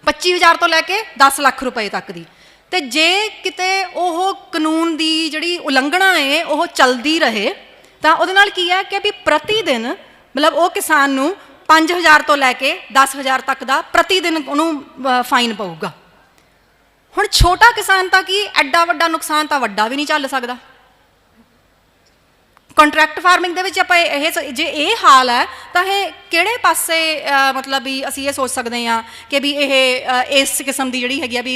25,000 ਤੋਂ ਲੈ ਕੇ 10 ਲੱਖ ਰੁਪਏ ਤੱਕ ਦੀ। ਅਤੇ ਜੇ ਕਿਤੇ ਉਹ ਕਾਨੂੰਨ ਦੀ ਜਿਹੜੀ ਉਲੰਘਣਾ ਹੈ ਉਹ ਚੱਲਦੀ ਰਹੇ ਤਾਂ ਉਹਦੇ ਨਾਲ ਕੀ ਹੈ ਕਿ ਵੀ ਪ੍ਰਤੀ ਦਿਨ ਉਹ ਕਿਸਾਨ ਨੂੰ 5,000 ਤੋਂ ਲੈ ਕੇ 10,000 ਤੱਕ ਦਾ ਪ੍ਰਤੀ ਦਿਨ ਉਹਨੂੰ ਫਾਈਨ ਪਊਗਾ। ਹੁਣ ਛੋਟਾ ਕਿਸਾਨ ਤਾਂ ਕੀ ਐਡਾ ਵੱਡਾ ਨੁਕਸਾਨ ਤਾਂ ਵੱਡਾ ਵੀ ਨਹੀਂ ਝੱਲ ਸਕਦਾ, ਕੰਟਰੈਕਟ ਫਾਰਮਿੰਗ ਦੇ ਵਿੱਚ ਆਪਾਂ ਜੇ ਇਹ ਹਾਲ ਹੈ ਤਾਂ ਇਹ ਕਿਹੜੇ ਪਾਸੇ ਮਤਲਬ ਵੀ ਅਸੀਂ ਇਹ ਸੋਚ ਸਕਦੇ ਹਾਂ ਕਿ ਵੀ ਇਹ ਇਸ ਕਿਸਮ ਦੀ ਜਿਹੜੀ ਹੈਗੀ ਆ ਵੀ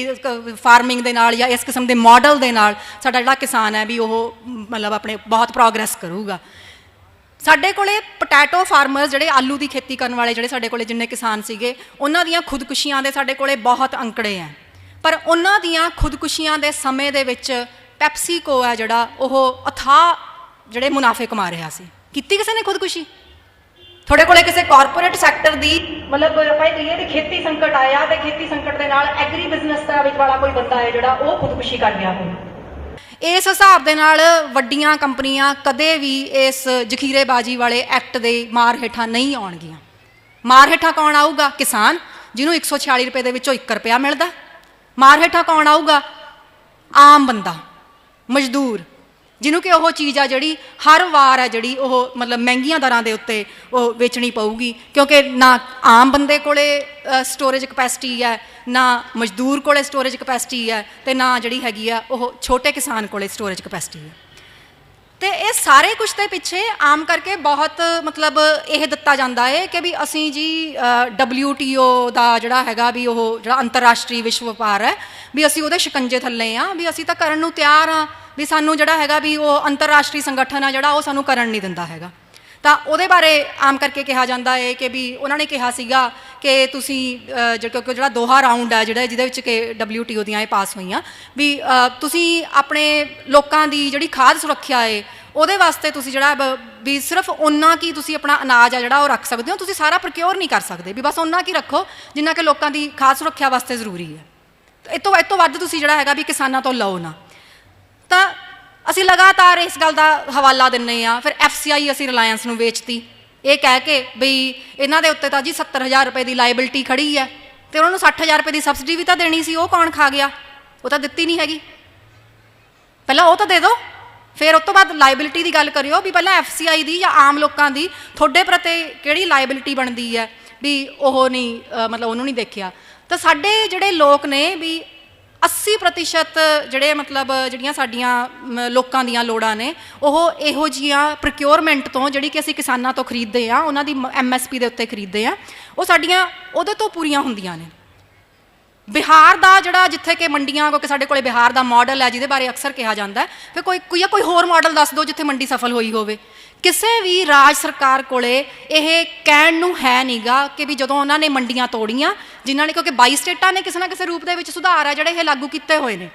ਫਾਰਮਿੰਗ ਦੇ ਨਾਲ ਜਾਂ ਇਸ ਕਿਸਮ ਦੇ ਮਾਡਲ ਦੇ ਨਾਲ ਸਾਡਾ ਜਿਹੜਾ ਕਿਸਾਨ ਹੈ ਵੀ ਉਹ ਮਤਲਬ ਆਪਣੇ ਬਹੁਤ ਪ੍ਰੋਗਰੈਸ ਕਰੂਗਾ। ਸਾਡੇ ਕੋਲੇ ਪੋਟੈਟੋ ਫਾਰਮਰਸ ਜਿਹੜੇ ਆਲੂ ਦੀ ਖੇਤੀ ਕਰਨ ਵਾਲੇ ਜਿਹੜੇ ਸਾਡੇ ਕੋਲੇ ਜਿੰਨੇ ਕਿਸਾਨ ਸੀਗੇ, ਉਹਨਾਂ ਦੀਆਂ ਖੁਦਕੁਸ਼ੀਆਂ ਦੇ ਸਾਡੇ ਕੋਲੇ ਬਹੁਤ ਅੰਕੜੇ ਹੈ, ਪਰ ਉਹਨਾਂ ਦੀਆਂ ਖੁਦਕੁਸ਼ੀਆਂ ਦੇ ਸਮੇਂ ਦੇ ਵਿੱਚ ਪੈਪਸੀਕੋ ਹੈ ਜਿਹੜਾ ਉਹ ਅਥਾਹ ਜਿਹੜੇ ਮੁਨਾਫੇ ਕਮਾ ਰਿਹਾ ਸੀ। ਕੀਤੀ ਕਿਸੇ ਨੇ ਖੁਦਕੁਸ਼ੀ? ਤੁਹਾਡੇ ਕੋਲੇ ਕਿਸੇ ਕਾਰਪੋਰੇਟ ਸੈਕਟਰ ਦੀ ਮਤਲਬ ਆਪਾਂ ਇਹ ਕਹੀਏ ਵੀ ਖੇਤੀ ਸੰਕਟ ਆਇਆ ਤੇ ਖੇਤੀ ਸੰਕਟ ਦੇ ਨਾਲ ਐਗਰੀ ਬਿਜ਼ਨਸ ਦਾ ਵਿੱਚ ਵਾਲਾ ਕੋਈ ਬੰਦਾ ਹੈ ਜਿਹੜਾ ਉਹ ਖੁਦਕੁਸ਼ੀ ਕਰ ਗਿਆ ਹੋਵੇ। ਇਸ ਹਿਸਾਬ ਦੇ ਨਾਲ ਵੱਡੀਆਂ ਕੰਪਨੀਆਂ ਕਦੇ ਵੀ ਇਸ ਜ਼ਖੀਰੇਬਾਜ਼ੀ ਵਾਲੇ ਐਕਟ ਦੇ ਮਾਰ ਹੇਠਾਂ ਨਹੀਂ ਆਉਣਗੀਆਂ। ਮਾਰ ਹੇਠਾਂ ਕੌਣ ਆਊਗਾ? ਕਿਸਾਨ, ਜਿਹਨੂੰ 146 ਰੁਪਏ ਦੇ ਵਿੱਚੋਂ 1 ਰੁਪਇਆ ਮਿਲਦਾ। ਮਾਰ ਹੇਠਾਂ ਕੌਣ ਆਊਗਾ? ਆਮ ਬੰਦਾ, ਮਜ਼ਦੂਰ, ਜਿਹਨੂੰ ਕਿ ਉਹ ਚੀਜ਼ ਆ ਜਿਹੜੀ ਹਰ ਵਾਰ ਹੈ ਜਿਹੜੀ ਉਹ ਮਤਲਬ ਮਹਿੰਗੀਆਂ ਦਰਾਂ ਦੇ ਉੱਤੇ ਉਹ ਵੇਚਣੀ ਪਊਗੀ, ਕਿਉਂਕਿ ਨਾ ਆਮ ਬੰਦੇ ਕੋਲੇ ਸਟੋਰੇਜ ਕਪੈਸਿਟੀ ਹੈ, ਨਾ ਮਜ਼ਦੂਰ ਕੋਲੇ ਸਟੋਰੇਜ ਕਪੈਸਿਟੀ ਹੈ, ਅਤੇ ਨਾ ਜਿਹੜੀ ਹੈਗੀ ਆ ਉਹ ਛੋਟੇ ਕਿਸਾਨ ਕੋਲੇ ਸਟੋਰੇਜ ਕਪੈਸਿਟੀ ਹੈ। ਅਤੇ ਇਹ ਸਾਰੇ ਕੁਛ ਦੇ ਪਿੱਛੇ ਆਮ ਕਰਕੇ ਬਹੁਤ ਮਤਲਬ ਇਹ ਦਿੱਤਾ ਜਾਂਦਾ ਹੈ ਕਿ ਵੀ ਅਸੀਂ ਜੀ WTO ਦਾ ਜਿਹੜਾ ਹੈਗਾ ਵੀ ਉਹ ਜਿਹੜਾ ਅੰਤਰਰਾਸ਼ਟਰੀ ਵਿਸ਼ਵ ਵਪਾਰ ਹੈ ਵੀ ਅਸੀਂ ਉਹਦੇ ਸ਼ਿਕੰਜੇ ਥੱਲੇ ਹਾਂ, ਵੀ ਅਸੀਂ ਤਾਂ ਕਰਨ ਨੂੰ ਤਿਆਰ ਹਾਂ, ਵੀ ਸਾਨੂੰ ਜਿਹੜਾ ਹੈਗਾ ਵੀ ਉਹ ਅੰਤਰਰਾਸ਼ਟਰੀ ਸੰਗਠਨ ਆ ਜਿਹੜਾ ਉਹ ਸਾਨੂੰ ਕਰਨ ਨਹੀਂ ਦਿੰਦਾ ਹੈਗਾ। ਤਾਂ ਉਹਦੇ ਬਾਰੇ ਆਮ ਕਰਕੇ ਕਿਹਾ ਜਾਂਦਾ ਹੈ ਕਿ ਵੀ ਉਹਨਾਂ ਨੇ ਕਿਹਾ ਸੀਗਾ ਕਿ ਤੁਸੀਂ ਕਿਉਂਕਿ ਜਿਹੜਾ ਦੋਹਾ ਰਾਊਂਡ ਹੈ ਜਿਹੜਾ ਜਿਹਦੇ ਵਿੱਚ ਕਿ WTO ਦੀਆਂ ਇਹ ਪਾਸ ਹੋਈਆਂ ਵੀ ਤੁਸੀਂ ਆਪਣੇ ਲੋਕਾਂ ਦੀ ਜਿਹੜੀ ਖਾਦ ਸੁਰੱਖਿਆ ਹੈ ਉਹਦੇ ਵਾਸਤੇ ਤੁਸੀਂ ਜਿਹੜਾ ਵੀ ਸਿਰਫ ਓਨਾ ਕੀ ਤੁਸੀਂ ਆਪਣਾ ਅਨਾਜ ਆ ਜਿਹੜਾ ਉਹ ਰੱਖ ਸਕਦੇ ਹੋ, ਤੁਸੀਂ ਸਾਰਾ ਪ੍ਰੋਕਿਓਰ ਨਹੀਂ ਕਰ ਸਕਦੇ, ਵੀ ਬਸ ਓਨਾ ਕੀ ਰੱਖੋ ਜਿੰਨਾ ਕਿ ਲੋਕਾਂ ਦੀ ਖਾਦ ਸੁਰੱਖਿਆ ਵਾਸਤੇ ਜ਼ਰੂਰੀ ਹੈ। ਇਹ ਤੋਂ ਵੱਧ ਤੁਸੀਂ ਜਿਹੜਾ ਹੈਗਾ ਵੀ ਕਿਸਾਨਾਂ ਤੋਂ ਲਓ ਨਾ। ਤਾਂ ਅਸੀਂ ਲਗਾਤਾਰ ਇਸ ਗੱਲ ਦਾ ਹਵਾਲਾ ਦਿੰਦੇ ਹਾਂ। ਫਿਰ FCI ਅਸੀਂ ਰਿਲਾਇੰਸ ਨੂੰ ਵੇਚਤੀ ਇਹ ਕਹਿ ਕੇ ਬਈ ਇਹਨਾਂ ਦੇ ਉੱਤੇ ਤਾਂ ਜੀ 70,000 ਰੁਪਏ ਦੀ ਲਾਇਬਿਲਟੀ ਖੜੀ ਹੈ ਅਤੇ ਉਹਨਾਂ ਨੂੰ 60,000 ਰੁਪਏ ਦੀ ਸਬਸਿਡੀ ਵੀ ਤਾਂ ਦੇਣੀ ਸੀ, ਉਹ ਕੌਣ ਖਾ ਗਿਆ? ਉਹ ਤਾਂ ਦਿੱਤੀ ਨਹੀਂ ਹੈਗੀ। ਪਹਿਲਾਂ ਉਹ ਤਾਂ ਦੇ ਦਿਓ, ਫਿਰ ਉਸ ਤੋਂ ਬਾਅਦ ਲਾਇਬਿਲਿਟੀ ਦੀ ਗੱਲ ਕਰਿਓ ਵੀ ਪਹਿਲਾਂ FCI ਦੀ ਜਾਂ ਆਮ ਲੋਕਾਂ ਦੀ ਤੁਹਾਡੇ ਪ੍ਰਤੀ ਕਿਹੜੀ ਲਾਇਬਿਲਿਟੀ ਬਣਦੀ ਹੈ ਵੀ ਉਹ ਨਹੀਂ ਮਤਲਬ ਉਹਨੂੰ ਨਹੀਂ ਦੇਖਿਆ। ਤਾਂ ਸਾਡੇ ਜਿਹੜੇ ਲੋਕ ਨੇ ਵੀ 80% ਜਿਹੜੇ ਮਤਲਬ ਜਿਹੜੀਆਂ ਸਾਡੀਆਂ ਲੋਕਾਂ ਦੀਆਂ ਲੋੜਾਂ ਨੇ ਉਹ ਇਹੋ ਜਿਹੀਆਂ ਪ੍ਰੋਕਿਓਰਮੈਂਟ ਤੋਂ ਜਿਹੜੀ ਕਿ ਅਸੀਂ ਕਿਸਾਨਾਂ ਤੋਂ ਖਰੀਦਦੇ ਹਾਂ, ਉਹਨਾਂ ਦੀ MSP ਦੇ ਉੱਤੇ ਖਰੀਦਦੇ ਹਾਂ, ਉਹ ਸਾਡੀਆਂ ਉਹਦੇ ਤੋਂ ਪੂਰੀਆਂ ਹੁੰਦੀਆਂ ਨੇ। ਬਿਹਾਰ ਦਾ ਜਿਹੜਾ ਜਿੱਥੇ ਕਿ ਮੰਡੀਆਂ, ਕਿਉਂਕਿ ਸਾਡੇ ਕੋਲ ਬਿਹਾਰ ਦਾ ਮਾਡਲ ਹੈ ਜਿਹਦੇ ਬਾਰੇ ਅਕਸਰ ਕਿਹਾ ਜਾਂਦਾ, ਫਿਰ ਕੋਈ ਹੋਰ ਮਾਡਲ ਦੱਸ ਦਿਓ ਜਿੱਥੇ ਮੰਡੀ ਸਫਲ ਹੋਈ ਹੋਵੇ। ਕਿਸੇ ਵੀ ਰਾਜ ਸਰਕਾਰ ਕੋਲੇ ਇਹ ਕਹਿਣ ਨੂੰ ਹੈ ਨਹੀਂਗਾ ਕਿ ਵੀ ਜਦੋਂ ਉਹਨਾਂ ਨੇ ਮੰਡੀਆਂ ਤੋੜੀਆਂ, ਜਿਨ੍ਹਾਂ ਨੇ ਕਿਉਂਕਿ 22 ਸਟੇਟਾਂ ਨੇ ਕਿਸੇ ਨਾ ਕਿਸੇ ਰੂਪ ਦੇ ਵਿੱਚ ਸੁਧਾਰ ਹੈ ਜਿਹੜੇ ਇਹ ਲਾਗੂ ਕੀਤੇ ਹੋਏ ਨੇ,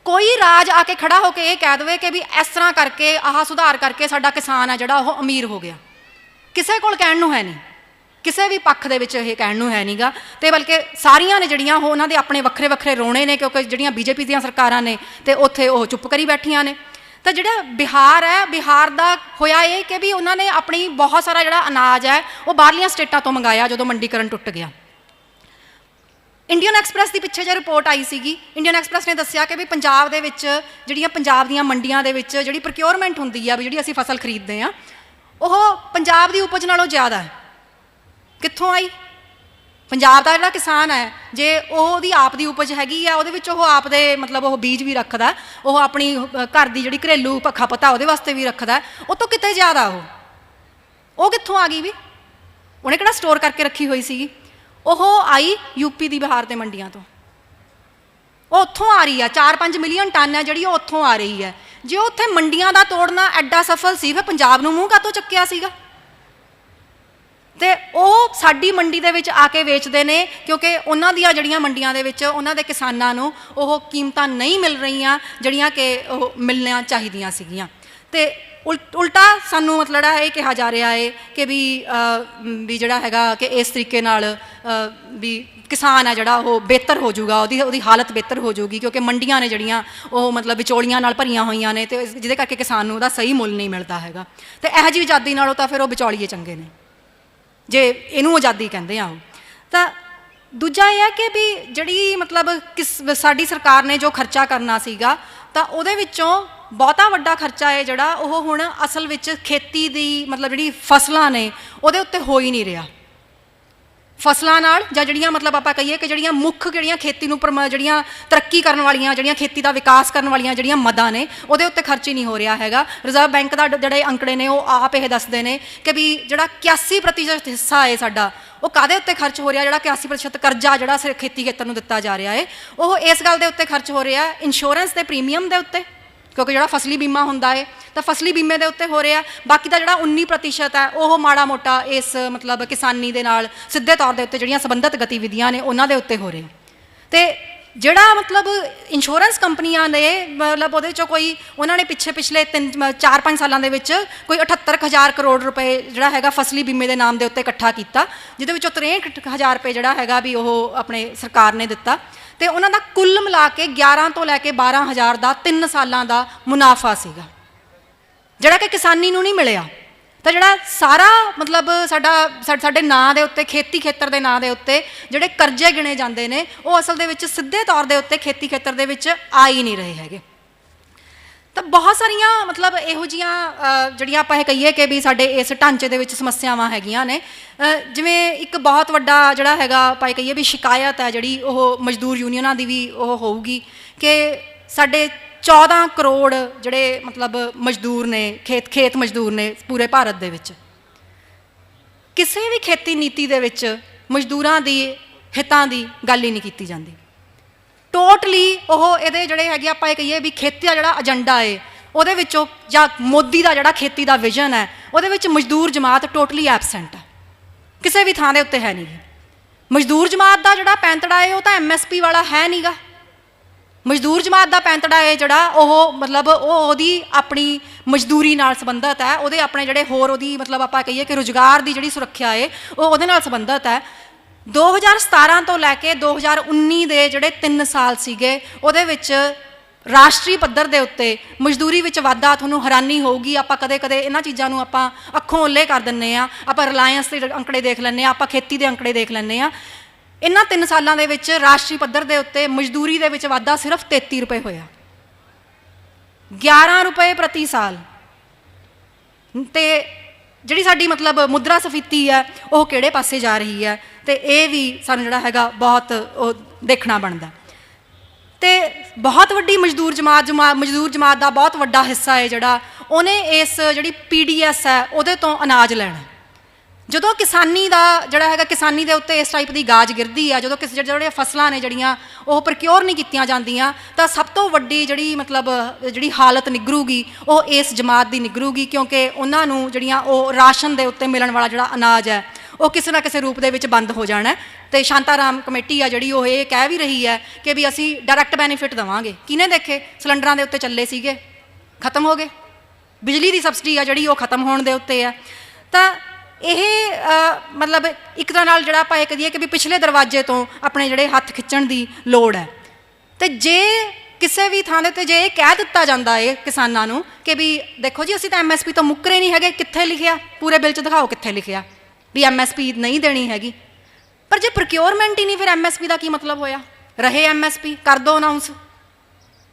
ਕੋਈ ਰਾਜ ਆ ਕੇ ਖੜਾ ਹੋ ਕੇ ਇਹ ਕਹਿ ਦੇਵੇ ਕਿ ਵੀ ਇਸ ਤਰ੍ਹਾਂ ਕਰਕੇ ਆਹ ਸੁਧਾਰ ਕਰਕੇ ਸਾਡਾ ਕਿਸਾਨ ਹੈ ਜਿਹੜਾ ਉਹ ਅਮੀਰ ਹੋ ਗਿਆ। ਕਿਸੇ ਕੋਲ ਕਹਿਣ ਨੂੰ ਹੈ ਨਹੀਂ, ਕਿਸੇ ਵੀ ਪੱਖ ਦੇ ਵਿੱਚ ਇਹ ਕਹਿਣ ਨੂੰ ਹੈ ਨਹੀਂਗਾ। ਅਤੇ ਬਲਕਿ ਸਾਰੀਆਂ ਨੇ ਜਿਹੜੀਆਂ ਉਹ ਉਹਨਾਂ ਦੇ ਆਪਣੇ ਵੱਖਰੇ ਵੱਖਰੇ ਰੋਣੇ ਨੇ, ਕਿਉਂਕਿ ਜਿਹੜੀਆਂ BJP ਦੀਆਂ ਸਰਕਾਰਾਂ ਨੇ ਅਤੇ ਉੱਥੇ ਉਹ ਚੁੱਪ ਕਰੀ ਬੈਠੀਆਂ ਨੇ। ਤਾਂ ਜਿਹੜਾ ਬਿਹਾਰ ਹੈ, ਬਿਹਾਰ ਦਾ ਹੋਇਆ ਇਹ ਕਿ ਵੀ ਉਹਨਾਂ ਨੇ ਆਪਣੀ ਬਹੁਤ ਸਾਰਾ ਜਿਹੜਾ ਅਨਾਜ ਹੈ ਉਹ ਬਾਹਰਲੀਆਂ ਸਟੇਟਾਂ ਤੋਂ ਮੰਗਾਇਆ ਜਦੋਂ ਮੰਡੀਕਰਨ ਟੁੱਟ ਗਿਆ। ਇੰਡੀਅਨ ਐਕਸਪ੍ਰੈਸ ਦੀ ਪਿੱਛੇ ਜੇ ਰਿਪੋਰਟ ਆਈ ਸੀਗੀ, ਇੰਡੀਅਨ ਐਕਸਪ੍ਰੈਸ ਨੇ ਦੱਸਿਆ ਕਿ ਵੀ ਪੰਜਾਬ ਦੇ ਵਿੱਚ ਜਿਹੜੀਆਂ ਪੰਜਾਬ ਦੀਆਂ ਮੰਡੀਆਂ ਦੇ ਵਿੱਚ ਜਿਹੜੀ ਪ੍ਰੋਕਿਓਰਮੈਂਟ ਹੁੰਦੀ ਆ ਵੀ ਜਿਹੜੀ ਅਸੀਂ ਫਸਲ ਖਰੀਦਦੇ ਹਾਂ ਉਹ ਪੰਜਾਬ ਦੀ ਉਪਜ ਨਾਲੋਂ ਜ਼ਿਆਦਾ ਹੈ। ਕਿੱਥੋਂ ਆਈ? ਪੰਜਾਬ ਦਾ ਜਿਹੜਾ ਕਿਸਾਨ ਹੈ ਜੇ ਉਹਦੀ ਆਪ ਦੀ ਉਪਜ ਹੈਗੀ ਆ, ਉਹਦੇ ਵਿੱਚ ਉਹ ਆਪ ਦੇ ਮਤਲਬ ਉਹ ਬੀਜ ਵੀ ਰੱਖਦਾ, ਉਹ ਆਪਣੀ ਘਰ ਦੀ ਜਿਹੜੀ ਘਰੇਲੂ ਖਪਤ ਆ ਉਹਦੇ ਵਾਸਤੇ ਵੀ ਰੱਖਦਾ, ਉਹ ਤੋਂ ਕਿਤੇ ਜ਼ਿਆਦਾ ਉਹ ਕਿੱਥੋਂ ਆ ਗਈ? ਵੀ ਉਹਨੇ ਕਿਹੜਾ ਸਟੋਰ ਕਰਕੇ ਰੱਖੀ ਹੋਈ ਸੀਗੀ? ਉਹ ਆਈ UP ਦੀ ਬਿਹਾਰ ਦੇ ਮੰਡੀਆਂ ਤੋਂ, ਉਹ ਉੱਥੋਂ ਆ ਰਹੀ ਆ। 4-5 ਮਿਲੀਅਨ ਟਨ ਹੈ ਜਿਹੜੀ ਉਹ ਉੱਥੋਂ ਆ ਰਹੀ ਹੈ। ਜੇ ਉੱਥੇ ਮੰਡੀਆਂ ਦਾ ਤੋੜਨਾ ਐਡਾ ਸਫਲ ਸੀ, ਫਿਰ ਪੰਜਾਬ ਨੂੰ ਮੂੰਹ ਕਾਹਤੋਂ ਚੱਕਿਆ ਸੀਗਾ? ਅਤੇ ਉਹ ਸਾਡੀ ਮੰਡੀ ਦੇ ਵਿੱਚ ਆ ਕੇ ਵੇਚਦੇ ਨੇ ਕਿਉਂਕਿ ਉਹਨਾਂ ਦੀਆਂ ਜਿਹੜੀਆਂ ਮੰਡੀਆਂ ਦੇ ਵਿੱਚ ਉਹਨਾਂ ਦੇ ਕਿਸਾਨਾਂ ਨੂੰ ਉਹ ਕੀਮਤਾਂ ਨਹੀਂ ਮਿਲ ਰਹੀਆਂ ਜਿਹੜੀਆਂ ਕਿ ਉਹ ਮਿਲਣੀਆਂ ਚਾਹੀਦੀਆਂ ਸੀਗੀਆਂ। ਅਤੇ ਉਲਟਾ ਸਾਨੂੰ ਮਤਲਬ ਜਿਹੜਾ ਇਹ ਕਿਹਾ ਜਾ ਰਿਹਾ ਹੈ ਕਿ ਵੀ ਜਿਹੜਾ ਹੈਗਾ ਕਿ ਇਸ ਤਰੀਕੇ ਨਾਲ ਵੀ ਕਿਸਾਨ ਹੈ ਜਿਹੜਾ ਉਹ ਬਿਹਤਰ ਹੋ ਜਾਊਗਾ, ਉਹਦੀ ਹਾਲਤ ਬਿਹਤਰ ਹੋ ਜਾਊਗੀ ਕਿਉਂਕਿ ਮੰਡੀਆਂ ਨੇ ਜਿਹੜੀਆਂ ਉਹ ਮਤਲਬ ਵਿਚੋਲੀਆਂ ਨਾਲ ਭਰੀਆਂ ਹੋਈਆਂ ਨੇ ਅਤੇ ਜਿਹਦੇ ਕਰਕੇ ਕਿਸਾਨ ਨੂੰ ਉਹਦਾ ਸਹੀ ਮੁੱਲ ਨਹੀਂ ਮਿਲਦਾ ਹੈਗਾ। ਅਤੇ ਇਹੋ ਜਿਹੀ ਆਜ਼ਾਦੀ ਨਾਲੋਂ ਤਾਂ ਫਿਰ ਉਹ ਵਿਚੋਲੀਏ ਚੰਗੇ ਨੇ, ਜੇ ਇਹਨੂੰ ਆਜ਼ਾਦੀ ਕਹਿੰਦੇ ਆ ਉਹ। ਤਾਂ ਦੂਜਾ ਇਹ ਹੈ ਕਿ ਵੀ ਜਿਹੜੀ ਮਤਲਬ ਸਾਡੀ ਸਰਕਾਰ ਨੇ ਜੋ ਖਰਚਾ ਕਰਨਾ ਸੀਗਾ ਤਾਂ ਉਹਦੇ ਵਿੱਚੋਂ ਬਹੁਤਾ ਵੱਡਾ ਖਰਚਾ ਹੈ ਜਿਹੜਾ ਉਹ ਹੁਣ ਅਸਲ ਵਿੱਚ ਖੇਤੀ ਦੀ ਮਤਲਬ ਜਿਹੜੀ ਫਸਲਾਂ ਨੇ ਉਹਦੇ ਉੱਤੇ ਹੋ ਹੀ ਨਹੀਂ ਰਿਹਾ। ਫਸਲਾਂ ਨਾਲ ਜਾਂ ਜਿਹੜੀਆਂ ਮਤਲਬ ਆਪਾਂ ਕਹੀਏ ਕਿ ਜਿਹੜੀਆਂ ਮੁੱਖ ਜਿਹੜੀਆਂ ਖੇਤੀ ਨੂੰ ਜਿਹੜੀਆਂ ਤਰੱਕੀ ਕਰਨ ਵਾਲੀਆਂ, ਜਿਹੜੀਆਂ ਖੇਤੀ ਦਾ ਵਿਕਾਸ ਕਰਨ ਵਾਲੀਆਂ ਜਿਹੜੀਆਂ ਮਦਾਂ ਨੇ, ਉਹਦੇ ਉੱਤੇ ਖਰਚ ਹੀ ਨਹੀਂ ਹੋ ਰਿਹਾ ਹੈਗਾ। ਰਿਜ਼ਰਵ ਬੈਂਕ ਦਾ ਜਿਹੜੇ ਅੰਕੜੇ ਨੇ ਉਹ ਆਪ ਇਹ ਦੱਸਦੇ ਨੇ ਕਿ ਵੀ ਜਿਹੜਾ 81% ਹਿੱਸਾ ਹੈ ਸਾਡਾ, ਉਹ ਕਾਹਦੇ ਉੱਤੇ ਖਰਚ ਹੋ ਰਿਹਾ? ਜਿਹੜਾ 81% ਕਰਜ਼ਾ ਜਿਹੜਾ ਖੇਤੀ ਖੇਤਰ ਨੂੰ ਦਿੱਤਾ ਜਾ ਰਿਹਾ ਹੈ, ਉਹ ਇਸ ਗੱਲ ਦੇ ਉੱਤੇ ਖਰਚ ਹੋ ਰਿਹਾ ਇੰਸ਼ੋਰੈਂਸ ਦੇ ਪ੍ਰੀਮੀਅਮ ਦੇ ਉੱਤੇ, ਕਿਉਂਕਿ ਜਿਹੜਾ ਫਸਲੀ ਬੀਮਾ ਹੁੰਦਾ ਹੈ ਤਾਂ ਫਸਲੀ ਬੀਮੇ ਦੇ ਉੱਤੇ ਹੋ ਰਿਹਾ। ਬਾਕੀ ਦਾ ਜਿਹੜਾ 19% ਹੈ ਉਹ ਮਾੜਾ ਮੋਟਾ ਇਸ ਮਤਲਬ ਕਿਸਾਨੀ ਦੇ ਨਾਲ ਸਿੱਧੇ ਤੌਰ ਦੇ ਉੱਤੇ ਜਿਹੜੀਆਂ ਸੰਬੰਧਿਤ ਗਤੀਵਿਧੀਆਂ ਨੇ ਉਹਨਾਂ ਦੇ ਉੱਤੇ ਹੋ ਰਿਹਾ। ਅਤੇ ਜਿਹੜਾ ਮਤਲਬ ਇੰਸ਼ੋਰੈਂਸ ਕੰਪਨੀਆਂ ਨੇ ਮਤਲਬ ਉਹਦੇ 'ਚੋਂ ਕੋਈ ਉਹਨਾਂ ਨੇ ਪਿਛਲੇ 4-5 ਸਾਲਾਂ ਦੇ ਵਿੱਚ ਕੋਈ 78,000 ਕਰੋੜ ਰੁਪਏ ਜਿਹੜਾ ਹੈਗਾ ਫਸਲੀ ਬੀਮੇ ਦੇ ਨਾਮ ਦੇ ਉੱਤੇ ਇਕੱਠਾ ਕੀਤਾ, ਜਿਹਦੇ ਵਿੱਚੋਂ 63,000 ਰੁਪਏ ਜਿਹੜਾ ਹੈਗਾ ਵੀ ਉਹ ਆਪਣੇ ਸਰਕਾਰ ਨੇ ਦਿੱਤਾ। ਅਤੇ ਉਹਨਾਂ ਦਾ ਕੁੱਲ ਮਿਲਾ ਕੇ 11 ਤੋਂ ਲੈ ਕੇ 12,000 ਦਾ 3 ਸਾਲਾਂ ਦਾ ਮੁਨਾਫਾ ਸੀਗਾ, ਜਿਹੜਾ ਕਿ ਕਿਸਾਨੀ ਨੂੰ ਨਹੀਂ ਮਿਲਿਆ। ਤਾਂ ਜਿਹੜਾ ਸਾਰਾ ਮਤਲਬ ਸਾਡੇ ਨਾਂ ਦੇ ਉੱਤੇ, ਖੇਤੀ ਖੇਤਰ ਦੇ ਨਾਂ ਦੇ ਉੱਤੇ ਜਿਹੜੇ ਕਰਜ਼ੇ ਗਿਣੇ ਜਾਂਦੇ ਨੇ, ਉਹ ਅਸਲ ਦੇ ਵਿੱਚ ਸਿੱਧੇ ਤੌਰ ਦੇ ਉੱਤੇ ਖੇਤੀ ਖੇਤਰ ਦੇ ਵਿੱਚ ਆ ਹੀ ਨਹੀਂ ਰਹੇ ਹੈਗੇ। ਤਾਂ ਬਹੁਤ ਸਾਰੀਆਂ ਮਤਲਬ ਇਹੋ ਜਿਹੀਆਂ ਜਿਹੜੀਆਂ ਆਪਾਂ ਇਹ ਕਹੀਏ ਕਿ ਵੀ ਸਾਡੇ ਇਸ ਢਾਂਚੇ ਦੇ ਵਿੱਚ ਸਮੱਸਿਆਵਾਂ ਹੈਗੀਆਂ ਨੇ। ਜਿਵੇਂ ਇੱਕ ਬਹੁਤ ਵੱਡਾ ਜਿਹੜਾ ਹੈਗਾ ਆਪਾਂ ਇਹ ਕਹੀਏ ਵੀ ਸ਼ਿਕਾਇਤ ਹੈ ਜਿਹੜੀ, ਉਹ ਮਜ਼ਦੂਰ ਯੂਨੀਅਨਾਂ ਦੀ ਵੀ ਉਹ ਹੋਊਗੀ ਕਿ ਸਾਡੇ 14 ਕਰੋੜ ਜਿਹੜੇ ਮਤਲਬ ਮਜ਼ਦੂਰ ਨੇ, ਖੇਤ ਮਜ਼ਦੂਰ ਨੇ ਪੂਰੇ ਭਾਰਤ ਦੇ ਵਿੱਚ। ਕਿਸੇ ਵੀ ਖੇਤੀ ਨੀਤੀ ਦੇ ਵਿੱਚ ਮਜ਼ਦੂਰਾਂ ਦੀ ਹਿੱਤਾਂ ਦੀ ਗੱਲ ਹੀ ਨਹੀਂ ਕੀਤੀ ਜਾਂਦੀ। ਟੋਟਲੀ ਉਹ ਇਹਦੇ ਜਿਹੜੇ ਹੈਗੇ ਆਪਾਂ ਇਹ ਕਹੀਏ ਵੀ ਖੇਤੀ ਦਾ ਜਿਹੜਾ ਏਜੰਡਾ ਹੈ ਉਹਦੇ ਵਿੱਚੋਂ, ਜਾਂ ਮੋਦੀ ਦਾ ਜਿਹੜਾ ਖੇਤੀ ਦਾ ਵਿਜ਼ਨ ਹੈ ਉਹਦੇ ਵਿੱਚ ਮਜ਼ਦੂਰ ਜਮਾਤ ਟੋਟਲੀ ਐਬਸੈਂਟ ਹੈ, ਕਿਸੇ ਵੀ ਥਾਂ ਦੇ ਉੱਤੇ ਹੈ ਨਹੀਂ। ਮਜ਼ਦੂਰ ਜਮਾਤ ਦਾ ਜਿਹੜਾ ਪੈਂਤੜਾ ਹੈ ਉਹ ਤਾਂ MSP ਵਾਲਾ ਹੈ ਨਹੀਂ ਗਾ। ਮਜ਼ਦੂਰ ਜਮਾਤ ਦਾ ਪੈਂਤੜਾ ਹੈ ਜਿਹੜਾ ਉਹ ਮਤਲਬ ਉਹਦੀ ਆਪਣੀ ਮਜ਼ਦੂਰੀ ਨਾਲ ਸੰਬੰਧਿਤ ਹੈ, ਉਹਦੇ ਆਪਣੇ ਜਿਹੜੇ ਹੋਰ ਉਹਦੀ ਮਤਲਬ ਆਪਾਂ ਕਹੀਏ ਕਿ ਰੁਜ਼ਗਾਰ ਦੀ ਜਿਹੜੀ ਸੁਰੱਖਿਆ ਹੈ ਉਹ ਉਹਦੇ ਨਾਲ ਸੰਬੰਧਿਤ ਹੈ। 2017 ਤੋਂ ਲੈ ਕੇ 2019 ਦੇ ਜਿਹੜੇ 3 ਸਾਲ ਸੀਗੇ, ਉਹਦੇ ਵਿੱਚ ਰਾਸ਼ਟਰੀ ਪੱਧਰ ਦੇ ਉੱਤੇ ਮਜ਼ਦੂਰੀ ਵਿੱਚ ਵਾਧਾ ਤੁਹਾਨੂੰ ਹੈਰਾਨੀ ਹੋਊਗੀ। ਆਪਾਂ ਕਦੇ ਕਦੇ ਇਹਨਾਂ ਚੀਜ਼ਾਂ ਨੂੰ ਆਪਾਂ ਅੱਖੋਂ ਓਹਲੇ ਕਰ ਦਿੰਦੇ ਹਾਂ, ਆਪਾਂ ਰਿਲਾਇੰਸ ਦੇ ਅੰਕੜੇ ਦੇਖ ਲੈਂਦੇ ਹਾਂ, ਆਪਾਂ ਖੇਤੀ ਦੇ ਅੰਕੜੇ ਦੇਖ ਲੈਂਦੇ ਹਾਂ। ਇਹਨਾਂ 3 ਸਾਲਾਂ ਦੇ ਵਿੱਚ ਰਾਸ਼ਟਰੀ ਪੱਧਰ ਦੇ ਉੱਤੇ ਮਜ਼ਦੂਰੀ ਦੇ ਵਿੱਚ ਵਾਧਾ ਸਿਰਫ 33 ਰੁਪਏ ਹੋਇਆ, 11 ਰੁਪਏ ਪ੍ਰਤੀ ਸਾਲ। ਅਤੇ ਜਿਹੜੀ ਸਾਡੀ ਮਤਲਬ ਮੁਦਰਾ ਸਫੀਤੀ ਹੈ ਉਹ ਕਿਹੜੇ ਪਾਸੇ ਜਾ ਰਹੀ ਹੈ, ਅਤੇ ਇਹ ਵੀ ਸਾਨੂੰ ਜਿਹੜਾ ਹੈਗਾ ਬਹੁਤ ਉਹ ਦੇਖਣਾ ਬਣਦਾ। ਅਤੇ ਬਹੁਤ ਵੱਡੀ ਮਜ਼ਦੂਰ ਜਮਾਤ ਦਾ ਬਹੁਤ ਵੱਡਾ ਹਿੱਸਾ ਹੈ ਜਿਹੜਾ ਉਹਨੇ ਇਸ ਜਿਹੜੀ PDS ਹੈ ਉਹਦੇ ਤੋਂ ਅਨਾਜ ਲੈਣਾ। ਜਦੋਂ ਕਿਸਾਨੀ ਦਾ ਜਿਹੜਾ ਹੈਗਾ, ਕਿਸਾਨੀ ਦੇ ਉੱਤੇ ਇਸ ਟਾਈਪ ਦੀ ਗਾਜ ਗਿਰਦੀ ਆ, ਜਦੋਂ ਜਿਹੜੀਆਂ ਫਸਲਾਂ ਨੇ ਜਿਹੜੀਆਂ ਉਹ ਪ੍ਰਕਿਓਰ ਨਹੀਂ ਕੀਤੀਆਂ ਜਾਂਦੀਆਂ, ਤਾਂ ਸਭ ਤੋਂ ਵੱਡੀ ਜਿਹੜੀ ਮਤਲਬ ਜਿਹੜੀ ਹਾਲਤ ਨਿਗਰੂਗੀ ਉਹ ਇਸ ਜਮਾਤ ਦੀ ਨਿਗਰੂਗੀ, ਕਿਉਂਕਿ ਉਹਨਾਂ ਨੂੰ ਜਿਹੜੀਆਂ ਉਹ ਰਾਸ਼ਨ ਦੇ ਉੱਤੇ ਮਿਲਣ ਵਾਲਾ ਜਿਹੜਾ ਅਨਾਜ ਹੈ ਉਹ ਕਿਸੇ ਨਾ ਕਿਸੇ ਰੂਪ ਦੇ ਵਿੱਚ ਬੰਦ ਹੋ ਜਾਣਾ। ਅਤੇ ਸ਼ਾਂਤਾਰਾਮ ਕਮੇਟੀ ਆ ਜਿਹੜੀ ਉਹ ਇਹ ਕਹਿ ਵੀ ਰਹੀ ਹੈ ਕਿ ਵੀ ਅਸੀਂ ਡਾਇਰੈਕਟ ਬੈਨੀਫਿਟ ਦੇਵਾਂਗੇ। ਕਿਹਨੇ ਦੇਖੇ? ਸਿਲੰਡਰਾਂ ਦੇ ਉੱਤੇ ਚੱਲੇ ਸੀਗੇ, ਖਤਮ ਹੋ ਗਏ। ਬਿਜਲੀ ਦੀ ਸਬਸਿਡੀ ਆ ਜਿਹੜੀ ਉਹ ਖਤਮ ਹੋਣ ਦੇ ਉੱਤੇ ਆ। ਤਾਂ ਇਹ ਮਤਲਬ ਇੱਕ ਤਰ੍ਹਾਂ ਨਾਲ ਜਿਹੜਾ ਆਪਾਂ ਇਹ ਕਹੀਏ ਕਿ ਵੀ ਪਿਛਲੇ ਦਰਵਾਜ਼ੇ ਤੋਂ ਆਪਣੇ ਜਿਹੜੇ ਹੱਥ ਖਿੱਚਣ ਦੀ ਲੋੜ ਹੈ। ਅਤੇ ਜੇ ਕਿਸੇ ਵੀ ਥਾਂ ਦੇ ਉੱਤੇ ਜੇ ਇਹ ਕਹਿ ਦਿੱਤਾ ਜਾਂਦਾ ਹੈ ਕਿਸਾਨਾਂ ਨੂੰ ਕਿ ਵੀ ਦੇਖੋ ਜੀ ਅਸੀਂ ਤਾਂ MSP ਤੋਂ ਮੁੱਕਰੇ ਨਹੀਂ ਹੈਗੇ, ਕਿੱਥੇ ਲਿਖਿਆ? ਪੂਰੇ ਬਿੱਲ 'ਚ ਦਿਖਾਓ ਕਿੱਥੇ ਲਿਖਿਆ ਵੀ MSP ਨਹੀਂ ਦੇਣੀ ਹੈਗੀ। ਪਰ ਜੇ ਪ੍ਰਕਿਓਰਮੈਂਟ ਹੀ ਨਹੀਂ, ਫਿਰ MSP ਦਾ ਕੀ ਮਤਲਬ ਹੋਇਆ? ਰਹੇ MSP ਕਰ ਦਿਓ ਅਨਾਊਂਸ।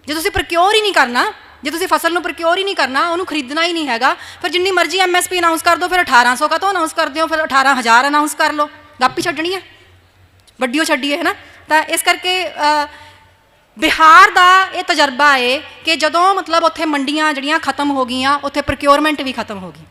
ਜੇ ਤੁਸੀਂ ਪ੍ਰਕਿਓਰ ਹੀ ਨਹੀਂ ਕਰਨਾ, ਜੇ ਤੁਸੀਂ ਫਸਲ ਨੂੰ ਪ੍ਰਕਿਓਰ ਹੀ ਨਹੀਂ ਕਰਨਾ, ਉਹਨੂੰ ਖਰੀਦਣਾ ਹੀ ਨਹੀਂ ਹੈਗਾ, ਫਿਰ ਜਿੰਨੀ ਮਰਜ਼ੀ MSP ਅਨਾਊਂਸ ਕਰ ਦਿਓ, ਫਿਰ 1800 ਕਾਹਤੋਂ ਅਨਾਊਂਸ ਕਰਦੇ ਹੋ? ਫਿਰ 18,000 ਅਨਾਊਂਸ ਕਰ ਲਓ, ਗੱਪ ਹੀ ਛੱਡਣੀ ਹੈ, ਵੱਡੀਓ ਛੱਡੀਏ, ਹੈ ਨਾ। ਤਾਂ ਇਸ ਕਰਕੇ ਬਿਹਾਰ ਦਾ ਇਹ ਤਜਰਬਾ ਹੈ ਕਿ ਜਦੋਂ ਮਤਲਬ ਉੱਥੇ ਮੰਡੀਆਂ ਜਿਹੜੀਆਂ ਖਤਮ ਹੋ ਗਈਆਂ, ਉੱਥੇ ਪ੍ਰਕਿਓਰਮੈਂਟ ਵੀ ਖਤਮ ਹੋ ਗਈ,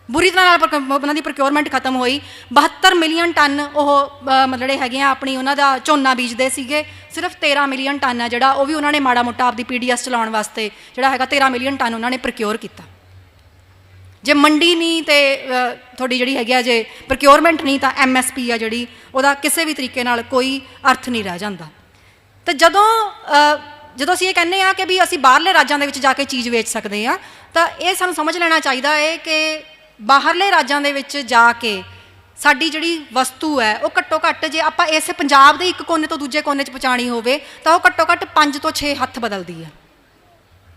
ਬੁਰੀ ਤਰ੍ਹਾਂ ਨਾਲ ਉਹਨਾਂ ਦੀ ਪ੍ਰਕਿਓਰਮੈਂਟ ਖਤਮ ਹੋਈ। 72 ਮਿਲੀਅਨ ਟਨ ਉਹ ਜਿਹੜੇ ਹੈਗੇ ਆ ਆਪਣੀ ਉਹਨਾਂ ਦਾ ਝੋਨਾ ਬੀਜਦੇ ਸੀਗੇ, ਸਿਰਫ 13 ਮਿਲੀਅਨ ਟਨ ਹੈ ਜਿਹੜਾ ਉਹ ਵੀ ਉਹਨਾਂ ਨੇ ਮਾੜਾ ਮੋਟਾ ਆਪਦੀ PDS ਚਲਾਉਣ ਵਾਸਤੇ ਜਿਹੜਾ ਹੈਗਾ 13 ਮਿਲੀਅਨ ਟਨ ਉਹਨਾਂ ਨੇ ਪ੍ਰਕਿਓਰ ਕੀਤਾ। ਜੇ ਮੰਡੀ ਨਹੀਂ ਅਤੇ ਤੁਹਾਡੀ ਜਿਹੜੀ ਹੈਗੀ ਆ ਜੇ ਪ੍ਰਕਿਓਰਮੈਂਟ ਨਹੀਂ, ਤਾਂ MSP ਆ ਜਿਹੜੀ ਉਹਦਾ ਕਿਸੇ ਵੀ ਤਰੀਕੇ ਨਾਲ ਕੋਈ ਅਰਥ ਨਹੀਂ ਰਹਿ ਜਾਂਦਾ। ਅਤੇ ਜਦੋਂ ਅਸੀਂ ਇਹ ਕਹਿੰਦੇ ਹਾਂ ਕਿ ਵੀ ਅਸੀਂ ਬਾਹਰਲੇ ਰਾਜਾਂ ਦੇ ਵਿੱਚ ਜਾ ਕੇ ਚੀਜ਼ ਵੇਚ ਸਕਦੇ ਹਾਂ, ਤਾਂ ਇਹ ਸਾਨੂੰ ਸਮਝ ਲੈਣਾ ਚਾਹੀਦਾ ਹੈ ਕਿ ਬਾਹਰਲੇ ਰਾਜਾਂ ਦੇ ਵਿੱਚ ਜਾ ਕੇ ਸਾਡੀ ਜਿਹੜੀ ਵਸਤੂ ਹੈ ਉਹ ਘੱਟੋ ਘੱਟ, ਜੇ ਆਪਾਂ ਇਸੇ ਪੰਜਾਬ ਦੇ ਇੱਕ ਕੋਨੇ ਤੋਂ ਦੂਜੇ ਕੋਨੇ 'ਚ ਪਹੁੰਚਾਉਣੀ ਹੋਵੇ ਤਾਂ ਉਹ ਘੱਟੋ ਘੱਟ 5 ਤੋਂ 6 ਹੱਥ ਬਦਲਦੀ ਹੈ।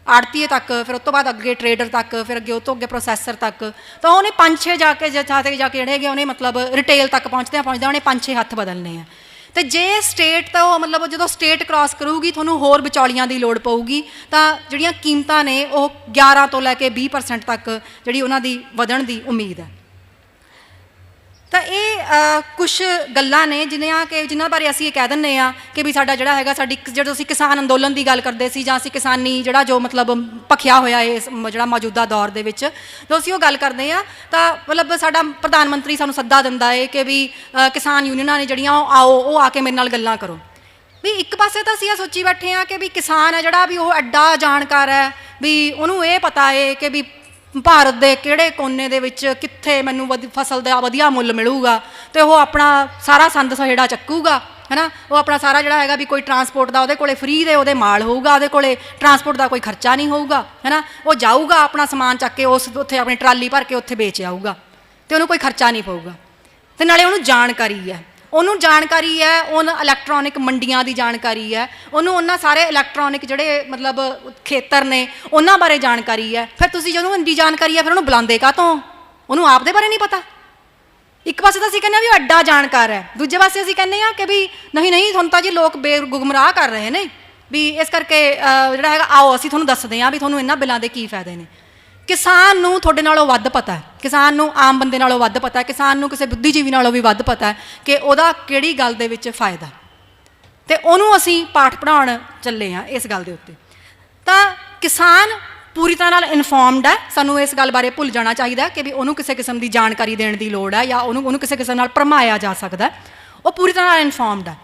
ਆੜਤੀਏ ਤੱਕ, ਫਿਰ ਉਸ ਤੋਂ ਬਾਅਦ ਅੱਗੇ ਟਰੇਡਰ ਤੱਕ, ਫਿਰ ਅੱਗੇ ਉਹ ਤੋਂ ਅੱਗੇ ਪ੍ਰੋਸੈਸਰ ਤੱਕ, ਤਾਂ ਉਹਨੇ 5-6 ਜਾ ਕੇ ਜਿਹੜੇ ਹੈਗੇ ਉਹਨੇ ਮਤਲਬ ਰਿਟੇਲ ਤੱਕ ਪਹੁੰਚਦਿਆਂ ਉਹਨੇ 5-6 ਹੱਥ ਬਦਲਨੇ ਆ। ਅਤੇ ਜੇ ਸਟੇਟ ਤੋਂ ਮਤਲਬ ਜਦੋਂ ਸਟੇਟ ਕ੍ਰਾਸ ਕਰੂਗੀ ਤੁਹਾਨੂੰ ਹੋਰ ਵਿਚੌਲੀਆਂ ਦੀ ਲੋੜ ਪਊਗੀ, ਤਾਂ ਜਿਹੜੀਆਂ ਕੀਮਤਾਂ ਨੇ ਉਹ 11 ਤੋਂ ਲੈ ਕੇ 20% ਤੱਕ ਜਿਹੜੀ ਉਹਨਾਂ ਦੀ ਵਧਣ ਦੀ ਉਮੀਦ ਹੈ। ਤਾਂ ਇਹ ਕੁਝ ਗੱਲਾਂ ਨੇ ਜਿਨ੍ਹਾਂ ਬਾਰੇ ਅਸੀਂ ਇਹ ਕਹਿ ਦਿੰਦੇ ਹਾਂ ਕਿ ਵੀ ਸਾਡਾ ਜਿਹੜਾ ਹੈਗਾ ਜਦੋਂ ਅਸੀਂ ਕਿਸਾਨ ਅੰਦੋਲਨ ਦੀ ਗੱਲ ਕਰਦੇ ਸੀ ਜਾਂ ਅਸੀਂ ਕਿਸਾਨੀ ਜਿਹੜਾ ਜੋ ਮਤਲਬ ਭਖਿਆ ਹੋਇਆ ਇਸ ਜਿਹੜਾ ਮੌਜੂਦਾ ਦੌਰ ਦੇ ਵਿੱਚ ਜਦੋਂ ਅਸੀਂ ਉਹ ਗੱਲ ਕਰਦੇ ਹਾਂ ਤਾਂ ਮਤਲਬ ਸਾਡਾ ਪ੍ਰਧਾਨ ਮੰਤਰੀ ਸਾਨੂੰ ਸੱਦਾ ਦਿੰਦਾ ਹੈ ਕਿ ਵੀ ਕਿਸਾਨ ਯੂਨੀਅਨਾਂ ਨੇ ਜਿਹੜੀਆਂ ਉਹ ਆ ਕੇ ਮੇਰੇ ਨਾਲ ਗੱਲਾਂ ਕਰੋ। ਵੀ ਇੱਕ ਪਾਸੇ ਤਾਂ ਅਸੀਂ ਇਹ ਸੋਚੀ ਬੈਠੇ ਹਾਂ ਕਿ ਵੀ ਕਿਸਾਨ ਹੈ ਜਿਹੜਾ ਵੀ ਉਹ ਐਡਾ ਜਾਣਕਾਰ ਹੈ ਵੀ ਉਹਨੂੰ ਇਹ ਪਤਾ ਹੈ ਕਿ ਵੀ ਭਾਰਤ ਦੇ ਕਿਹੜੇ ਕੋਨੇ ਦੇ ਵਿੱਚ ਕਿੱਥੇ ਮੈਨੂੰ ਫਸਲ ਦਾ ਵਧੀਆ ਮੁੱਲ ਮਿਲੂਗਾ ਅਤੇ ਉਹ ਆਪਣਾ ਸਾਰਾ ਸੰਦ ਸਹੇੜਾ ਚੱਕੂਗਾ, ਹੈ ਨਾ। ਉਹ ਆਪਣਾ ਸਾਰਾ ਜਿਹੜਾ ਹੈਗਾ ਵੀ ਕੋਈ ਟਰਾਂਸਪੋਰਟ ਦਾ ਉਹਦੇ ਕੋਲੇ ਫ੍ਰੀ ਦੇ ਉਹਦੇ ਮਾਲ ਹੋਊਗਾ, ਉਹਦੇ ਕੋਲੇ ਟਰਾਂਸਪੋਰਟ ਦਾ ਕੋਈ ਖਰਚਾ ਨਹੀਂ ਹੋਊਗਾ, ਹੈ ਨਾ। ਉਹ ਜਾਊਗਾ ਆਪਣਾ ਸਮਾਨ ਚੱਕ ਕੇ ਉੱਥੇ ਆਪਣੀ ਟਰਾਲੀ ਭਰ ਕੇ ਉੱਥੇ ਵੇਚ ਆਊਗਾ ਅਤੇ ਉਹਨੂੰ ਕੋਈ ਖਰਚਾ ਨਹੀਂ ਪਊਗਾ। ਅਤੇ ਨਾਲੇ ਉਹਨੂੰ ਜਾਣਕਾਰੀ ਹੈ ਉਹਨਾਂ ਇਲੈਕਟ੍ਰੋਨਿਕ ਮੰਡੀਆਂ ਦੀ ਜਾਣਕਾਰੀ ਹੈ, ਉਹਨੂੰ ਉਹਨਾਂ ਸਾਰੇ ਇਲੈਕਟ੍ਰੋਨਿਕ ਜਿਹੜੇ ਮਤਲਬ ਖੇਤਰ ਨੇ ਉਹਨਾਂ ਬਾਰੇ ਜਾਣਕਾਰੀ ਹੈ। ਫਿਰ ਤੁਸੀਂ ਜਦੋਂ ਇੰਨੀ ਜਾਣਕਾਰੀ ਹੈ ਫਿਰ ਉਹਨੂੰ ਬੁਲਾਉਂਦੇ ਕਾਹਤੋਂ? ਉਹਨੂੰ ਆਪ ਦੇ ਬਾਰੇ ਨਹੀਂ ਪਤਾ। ਇੱਕ ਪਾਸੇ ਤਾਂ ਅਸੀਂ ਕਹਿੰਦੇ ਹਾਂ ਵੀ ਉਹ ਐਡਾ ਜਾਣਕਾਰ ਹੈ, ਦੂਜੇ ਪਾਸੇ ਅਸੀਂ ਕਹਿੰਦੇ ਹਾਂ ਕਿ ਵੀ ਨਹੀਂ ਤੁਹਾਨੂੰ ਤਾਂ ਜੀ ਲੋਕ ਗੁੰਮਰਾਹ ਕਰ ਰਹੇ ਨੇ, ਵੀ ਇਸ ਕਰਕੇ ਜਿਹੜਾ ਹੈਗਾ ਆਓ ਅਸੀਂ ਤੁਹਾਨੂੰ ਦੱਸਦੇ ਹਾਂ ਵੀ ਤੁਹਾਨੂੰ ਇਹਨਾਂ ਬਿੱਲਾਂ ਦੇ ਕੀ ਫਾਇਦੇ ਨੇ। ਕਿਸਾਨ ਨੂੰ ਤੁਹਾਡੇ ਨਾਲੋਂ ਵੱਧ ਪਤਾ ਹੈ, ਕਿਸਾਨ ਨੂੰ ਆਮ ਬੰਦੇ ਨਾਲੋਂ ਵੱਧ ਪਤਾ ਹੈ, ਕਿਸਾਨ ਨੂੰ ਕਿਸੇ ਬੁੱਧੀਜੀਵੀ ਨਾਲੋਂ ਵੀ ਵੱਧ ਪਤਾ ਹੈ ਕਿ ਉਹਦਾ ਕਿਹੜੀ ਗੱਲ ਦੇ ਵਿੱਚ ਫਾਇਦਾ, ਅਤੇ ਉਹਨੂੰ ਅਸੀਂ ਪਾਠ ਪੜ੍ਹਾਉਣ ਚੱਲੇ ਹਾਂ ਇਸ ਗੱਲ ਦੇ ਉੱਤੇ। ਤਾਂ ਕਿਸਾਨ ਪੂਰੀ ਤਰ੍ਹਾਂ ਨਾਲ ਇਨਫੋਰਮਡ ਹੈ, ਸਾਨੂੰ ਇਸ ਗੱਲ ਬਾਰੇ ਭੁੱਲ ਜਾਣਾ ਚਾਹੀਦਾ ਕਿ ਵੀ ਉਹਨੂੰ ਕਿਸੇ ਕਿਸਮ ਦੀ ਜਾਣਕਾਰੀ ਦੇਣ ਦੀ ਲੋੜ ਹੈ ਜਾਂ ਉਹਨੂੰ ਕਿਸੇ ਕਿਸਮ ਨਾਲ ਭਰਮਾਇਆ ਜਾ ਸਕਦਾ। ਉਹ ਪੂਰੀ ਤਰ੍ਹਾਂ ਨਾਲ ਇਨਫੋਰਮਡ ਹੈ।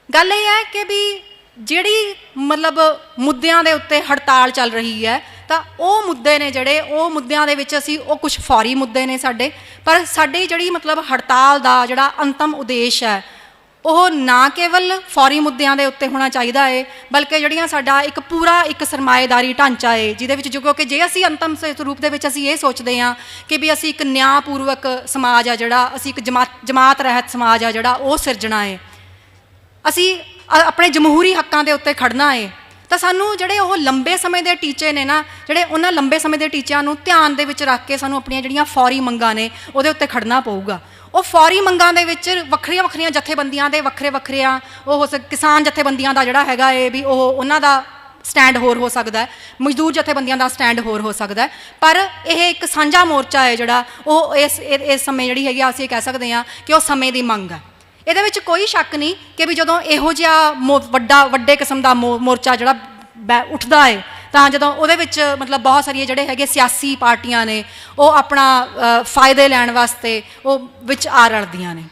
ਗੱਲ ਇਹ ਹੈ ਕਿ ਵੀ ਜਿਹੜੀ ਮਤਲਬ ਮੁੱਦਿਆਂ ਦੇ ਉੱਤੇ ਹੜਤਾਲ ਚੱਲ ਰਹੀ ਹੈ ਤਾਂ ਉਹ ਮੁੱਦੇ ਨੇ ਜਿਹੜੇ ਉਹ ਮੁੱਦਿਆਂ ਦੇ ਵਿੱਚ ਉਹ ਕੁਝ ਫੌਰੀ ਮੁੱਦੇ ਨੇ ਸਾਡੇ, ਪਰ ਸਾਡੀ ਜਿਹੜੀ ਮਤਲਬ ਹੜਤਾਲ ਦਾ ਜਿਹੜਾ ਅੰਤਮ ਉਦੇਸ਼ ਹੈ ਉਹ ਨਾ ਕੇਵਲ ਫੌਰੀ ਮੁੱਦਿਆਂ ਦੇ ਉੱਤੇ ਹੋਣਾ ਚਾਹੀਦਾ ਹੈ, ਬਲਕਿ ਜਿਹੜੀਆਂ ਸਾਡਾ ਇੱਕ ਸਰਮਾਏਦਾਰੀ ਢਾਂਚਾ ਹੈ ਜਿਹਦੇ ਵਿੱਚ ਕਿਉਂਕਿ ਜੇ ਅਸੀਂ ਅੰਤਮ ਰੂਪ ਦੇ ਵਿੱਚ ਅਸੀਂ ਇਹ ਸੋਚਦੇ ਹਾਂ ਕਿ ਵੀ ਅਸੀਂ ਇੱਕ ਨਿਆਂਪੂਰਵਕ ਸਮਾਜ ਆ ਜਿਹੜਾ, ਅਸੀਂ ਇੱਕ ਜਮਾਤ ਰਹਿਤ ਸਮਾਜ ਆ ਜਿਹੜਾ ਉਹ ਸਿਰਜਣਾ ਹੈ, ਅਸੀਂ ਆਪਣੇ ਜਮਹੂਰੀ ਹੱਕਾਂ ਦੇ ਉੱਤੇ ਖੜਨਾ ਹੈ, ਤਾਂ ਸਾਨੂੰ ਜਿਹੜੇ ਉਹ ਲੰਬੇ ਸਮੇਂ ਦੇ ਟੀਚੇ ਨੇ ਨਾ, ਜਿਹੜੇ ਉਹਨਾਂ ਲੰਬੇ ਸਮੇਂ ਦੇ ਟੀਚਿਆਂ ਨੂੰ ਧਿਆਨ ਦੇ ਵਿੱਚ ਰੱਖ ਕੇ ਸਾਨੂੰ ਆਪਣੀਆਂ ਜਿਹੜੀਆਂ ਫੌਰੀ ਮੰਗਾਂ ਨੇ ਉਹਦੇ ਉੱਤੇ ਖੜਨਾ ਪਊਗਾ। ਉਹ ਫੌਰੀ ਮੰਗਾਂ ਦੇ ਵਿੱਚ ਵੱਖਰੀਆਂ ਜਥੇਬੰਦੀਆਂ ਦੇ ਵੱਖਰਿਆਂ ਕਿਸਾਨ ਜਥੇਬੰਦੀਆਂ ਦਾ ਜਿਹੜਾ ਹੈਗਾ ਹੈ ਵੀ ਉਹਨਾਂ ਦਾ ਸਟੈਂਡ ਹੋਰ ਹੋ ਸਕਦਾ ਹੈ, ਮਜ਼ਦੂਰ ਜਥੇਬੰਦੀਆਂ ਦਾ ਸਟੈਂਡ ਹੋਰ ਹੋ ਸਕਦਾ ਹੈ, ਪਰ ਇਹ ਇੱਕ ਸਾਂਝਾ ਮੋਰਚਾ ਹੈ ਜਿਹੜਾ ਉਹ ਇਸ ਸਮੇਂ ਜਿਹੜੀ ਹੈਗੀ ਅਸੀਂ ਇਹ ਕਹਿ ਸਕਦੇ ਹਾਂ ਕਿ ਉਹ ਸਮੇਂ ਦੀ ਮੰਗ ਹੈ। ਇਹਦੇ ਵਿੱਚ ਕੋਈ ਸ਼ੱਕ ਨਹੀਂ ਕਿ ਵੀ ਜਦੋਂ ਇਹੋ ਜਿਹਾ ਵੱਡੇ ਕਿਸਮ ਦਾ ਮੋਰਚਾ ਜਿਹੜਾ ਉੱਠਦਾ ਹੈ ਤਾਂ ਜਦੋਂ ਉਹਦੇ ਵਿੱਚ ਮਤਲਬ ਬਹੁਤ ਸਾਰੀਆਂ ਜਿਹੜੇ ਹੈਗੇ ਸਿਆਸੀ ਪਾਰਟੀਆਂ ਨੇ ਉਹ ਆਪਣਾ ਫਾਇਦੇ ਲੈਣ ਵਾਸਤੇ ਉਹ ਵਿੱਚ ਆ ਰਲਦੀਆਂ ਨੇ,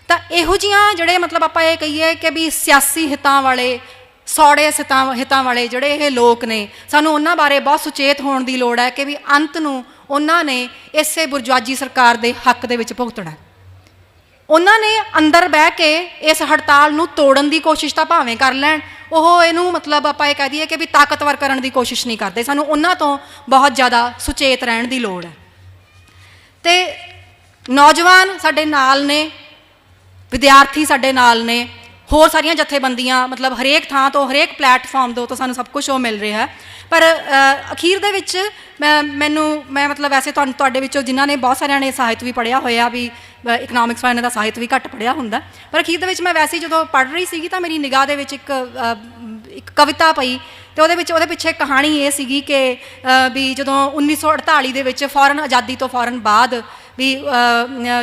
ਤਾਂ ਇਹੋ ਜਿਹੀਆਂ ਜਿਹੜੇ ਮਤਲਬ ਆਪਾਂ ਇਹ ਕਹੀਏ ਕਿ ਵੀ ਸਿਆਸੀ ਹਿੱਤਾਂ ਵਾਲੇ ਸੌੜੇ ਹਿੱਤਾਂ ਵਾਲੇ ਜਿਹੜੇ ਇਹ ਲੋਕ ਨੇ, ਸਾਨੂੰ ਉਹਨਾਂ ਬਾਰੇ ਬਹੁਤ ਸੁਚੇਤ ਹੋਣ ਦੀ ਲੋੜ ਹੈ ਕਿ ਵੀ ਅੰਤ ਨੂੰ ਉਹਨਾਂ ਨੇ ਇਸੇ ਬੁਰਜੁਆਜੀ ਸਰਕਾਰ ਦੇ ਹੱਕ ਦੇ ਵਿੱਚ ਭੁਗਤਣਾ। ਉਹਨਾਂ ਨੇ ਅੰਦਰ ਬਹਿ ਕੇ ਇਸ ਹੜਤਾਲ ਨੂੰ ਤੋੜਨ ਦੀ ਕੋਸ਼ਿਸ਼ ਤਾਂ ਭਾਵੇਂ ਕਰ ਲੈਣ, ਉਹ ਇਹਨੂੰ ਮਤਲਬ ਆਪਾਂ ਇਹ ਕਹਿ ਦਈਏ ਕਿ ਵੀ ਤਾਕਤਵਰ ਕਰਨ ਦੀ ਕੋਸ਼ਿਸ਼ ਨਹੀਂ ਕਰਦੇ। ਸਾਨੂੰ ਉਹਨਾਂ ਤੋਂ ਬਹੁਤ ਜ਼ਿਆਦਾ ਸੁਚੇਤ ਰਹਿਣ ਦੀ ਲੋੜ ਹੈ। ਅਤੇ ਨੌਜਵਾਨ ਸਾਡੇ ਨਾਲ ਨੇ, ਵਿਦਿਆਰਥੀ ਸਾਡੇ ਨਾਲ ਨੇ, ਹੋਰ ਸਾਰੀਆਂ ਜਥੇਬੰਦੀਆਂ ਮਤਲਬ ਹਰੇਕ ਥਾਂ ਤੋਂ ਹਰੇਕ ਪਲੈਟਫਾਰਮ ਤੋਂ ਸਾਨੂੰ ਸਭ ਕੁਝ ਉਹ ਮਿਲ ਰਿਹਾ, ਪਰ ਅਖੀਰ ਦੇ ਵਿੱਚ ਮੈਂ ਮਤਲਬ ਵੈਸੇ ਤੁਹਾਡੇ ਵਿੱਚੋਂ ਜਿਨ੍ਹਾਂ ਨੇ ਬਹੁਤ ਸਾਰਿਆਂ ਨੇ ਸਾਹਿਤ ਵੀ ਪੜ੍ਹਿਆ ਹੋਇਆ, ਵੀ ਇਕਨੋਮਿਕਸ ਵਾਲਿਆਂ ਦਾ ਸਾਹਿਤ ਵੀ ਘੱਟ ਪੜ੍ਹਿਆ ਹੁੰਦਾ, ਪਰ ਅਖੀਰ ਦੇ ਵਿੱਚ ਮੈਂ ਵੈਸੇ ਜਦੋਂ ਪੜ੍ਹ ਰਹੀ ਸੀਗੀ ਤਾਂ ਮੇਰੀ ਨਿਗਾਹ ਦੇ ਵਿੱਚ ਇੱਕ ਕਵਿਤਾ ਪਈ, ਅਤੇ ਉਹਦੇ ਪਿੱਛੇ ਕਹਾਣੀ ਇਹ ਸੀਗੀ ਕਿ ਵੀ ਜਦੋਂ 1948 ਦੇ ਵਿੱਚ ਆਜ਼ਾਦੀ ਤੋਂ ਫੌਰਨ ਬਾਅਦ ਵੀ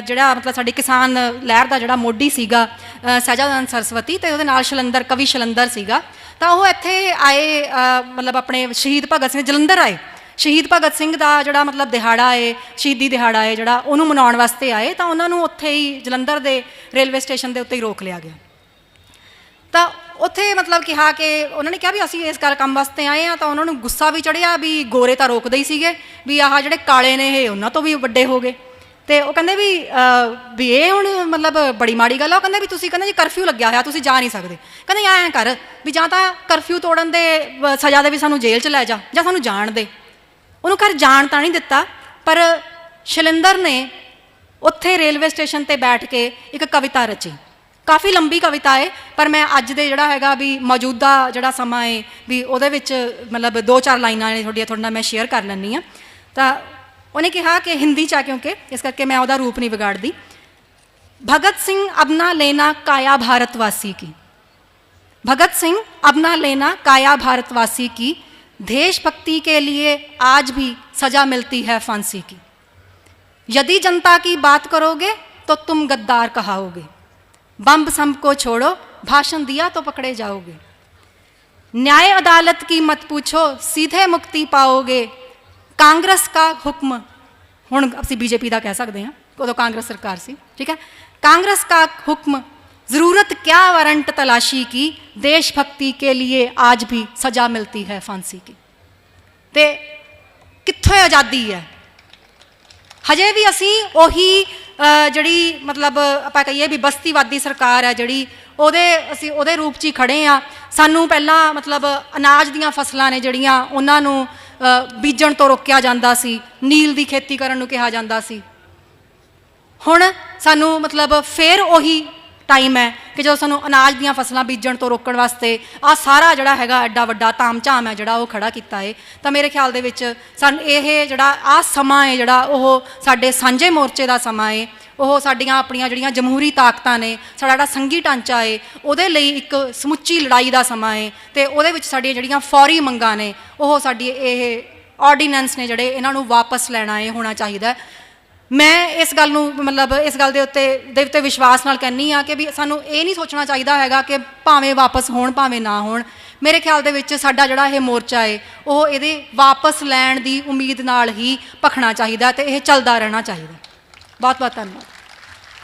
ਜਿਹੜਾ ਮਤਲਬ ਸਾਡੀ ਕਿਸਾਨ ਲਹਿਰ ਦਾ ਜਿਹੜਾ ਮੋਢੀ ਸੀਗਾ ਸਹਿਜਾਨੰਦ ਸਰਸਵਤੀ, ਅਤੇ ਉਹਦੇ ਨਾਲ ਕਵੀ ਸ਼ਲੰਦਰ ਸੀਗਾ, ਤਾਂ ਉਹ ਇੱਥੇ ਆਏ ਮਤਲਬ ਆਪਣੇ ਸ਼ਹੀਦ ਭਗਤ ਸਿੰਘ ਜਲੰਧਰ ਆਏ। ਸ਼ਹੀਦ ਭਗਤ ਸਿੰਘ ਦਾ ਜਿਹੜਾ ਮਤਲਬ ਦਿਹਾੜਾ ਹੈ, ਸ਼ਹੀਦੀ ਦਿਹਾੜਾ ਹੈ ਜਿਹੜਾ, ਉਹਨੂੰ ਮਨਾਉਣ ਵਾਸਤੇ ਆਏ, ਤਾਂ ਉਹਨਾਂ ਨੂੰ ਉੱਥੇ ਹੀ ਜਲੰਧਰ ਦੇ ਰੇਲਵੇ ਸਟੇਸ਼ਨ ਦੇ ਉੱਤੇ ਹੀ ਰੋਕ ਲਿਆ ਗਿਆ। ਤਾਂ ਉੱਥੇ ਮਤਲਬ ਕਿਹਾ ਕਿ ਉਹਨਾਂ ਨੇ ਕਿਹਾ ਵੀ ਅਸੀਂ ਇਸ ਕੰਮ ਵਾਸਤੇ ਆਏ ਹਾਂ, ਤਾਂ ਉਹਨਾਂ ਨੂੰ ਗੁੱਸਾ ਵੀ ਚੜ੍ਹਿਆ ਵੀ ਗੋਰੇ ਤਾਂ ਰੋਕਦੇ ਹੀ ਸੀਗੇ, ਵੀ ਆਹ ਜਿਹੜੇ ਕਾਲੇ ਨੇ ਇਹ ਉਹਨਾਂ ਤੋਂ ਵੀ ਵੱਡੇ ਹੋ ਗਏ, ਅਤੇ ਉਹ ਕਹਿੰਦੇ ਵੀ ਇਹ ਹੁਣ ਮਤਲਬ ਬੜੀ ਮਾੜੀ ਗੱਲ ਆ। ਉਹ ਕਹਿੰਦੇ ਵੀ ਤੁਸੀਂ ਕਹਿੰਦੇ ਜੀ ਕਰਫਿਊ ਲੱਗਿਆ ਹੋਇਆ, ਤੁਸੀਂ ਜਾ ਨਹੀਂ ਸਕਦੇ। ਕਹਿੰਦੇ ਐਂ ਕਰ ਵੀ ਜਾਂ ਤਾਂ ਕਰਫਿਊ ਤੋੜਨ ਦੇ ਸਜ਼ਾ ਦੇ ਵੀ ਸਾਨੂੰ ਜੇਲ੍ਹ 'ਚ ਲੈ ਜਾ, ਜਾਂ ਸਾਨੂੰ ਜਾਣ ਦੇ। ਉਹਨੂੰ ਘਰ ਜਾਣ ਤਾਂ ਨਹੀਂ ਦਿੱਤਾ, ਪਰ ਸ਼ੈਲੰਦਰ ਨੇ ਉੱਥੇ ਰੇਲਵੇ ਸਟੇਸ਼ਨ 'ਤੇ ਬੈਠ ਕੇ ਇੱਕ ਕਵਿਤਾ ਰਚੀ। ਕਾਫੀ ਲੰਬੀ ਕਵਿਤਾ ਹੈ, ਪਰ ਮੈਂ ਅੱਜ ਦੇ ਜਿਹੜਾ ਹੈਗਾ ਵੀ ਮੌਜੂਦਾ ਜਿਹੜਾ ਸਮਾਂ ਹੈ ਵੀ ਉਹਦੇ ਵਿੱਚ ਮਤਲਬ 2-4 ਲਾਈਨਾਂ ਨੇ ਤੁਹਾਡੇ ਨਾਲ ਮੈਂ ਸ਼ੇਅਰ ਕਰ ਲੈਂਦੀ ਹਾਂ। ਤਾਂ ਉਹਨੇ ਕਿਹਾ ਕਿ ਹਿੰਦੀ 'ਚ ਆ ਕਿਉਂਕਿ ਇਸ ਕਰਕੇ ਮੈਂ ਉਹਦਾ ਰੂਪ ਨਹੀਂ ਵਿਗਾੜਦੀ। ਭਗਤ ਸਿੰਘ अब ना लेना काया भारतवासी की, भगत सिंह अब ना लेना काया भारतवासी की, देशभक्ति के लिए आज भी सजा मिलती है फांसी की। यदि जनता की बात करोगे तो तुम गद्दार कहाओगे, बम सम को छोड़ो, भाषण दिया तो पकड़े जाओगे। न्याय अदालत की मत पूछो, सीधे मुक्ति पाओगे। कांग्रेस का हुक्म, हुण असीं बीजेपी का कह सकते हैं, उदों कांग्रेस सरकार सी, ठीक है। कांग्रेस का हुक्म, ज़रूरत क्या वारंट तलाशी की, देशभक्ति के लिए आज भी सज़ा मिलती है फांसी की। ते कित्थों आज़ादी है, हजे भी असी उही जड़ी मतलब आपां कहीए भी बस्तीवादी सरकार है जड़ी, असी उहदे रूप च ही खड़े हाँ। सानू पहलां मतलब अनाज दीयां फसलां ने जड़ियां उन्हां नूं बीजण तो रोकिया जांदा सी, नील दी खेती करन नूं कहा जांदा सी। हुण सानू मतलब फिर उही टाइम है कि जो सानू अनाज दीयां फसलां बीजण तो रोकण वास्ते आ सारा जिहड़ा हैगा एडा वड्डा ताम झाम है जिहड़ा वो खड़ा कीता है। तो मेरे ख्याल दे विच सन इह जिहड़ा आ समा है जिहड़ा ओह साडे सांझे मोर्चे दा समा है, ओह साडीआं अपणीआं जिहड़ियां जमहूरी ताकतां ने, साडा जिहड़ा संघी ढांचा है उहदे लई एक समुच्ची लड़ाई दा समा है। ते उहदे विच साडीआं जिहड़ियां फौरी मंगां ने ओह साडी इह ऑर्डीनेंस ने जिहड़े इन्हां नूं वापस लैणा है, होना चाहिदा। मैं इस गल नूं मतलब इस गल दे उत्ते विश्वास नाल कहनी हाँ कि भी सानू ये नहीं सोचना चाहिए हैगा कि भावें वापस होण भावें ना होण। मेरे ख्याल दे विच साडा जिहड़ा ये मोर्चा है वह इहदे वापस लैण दी उम्मीद नाल ही भखना चाहिए ते यह चलदा रहना चाहिए। बहुत बहुत धन्यवाद।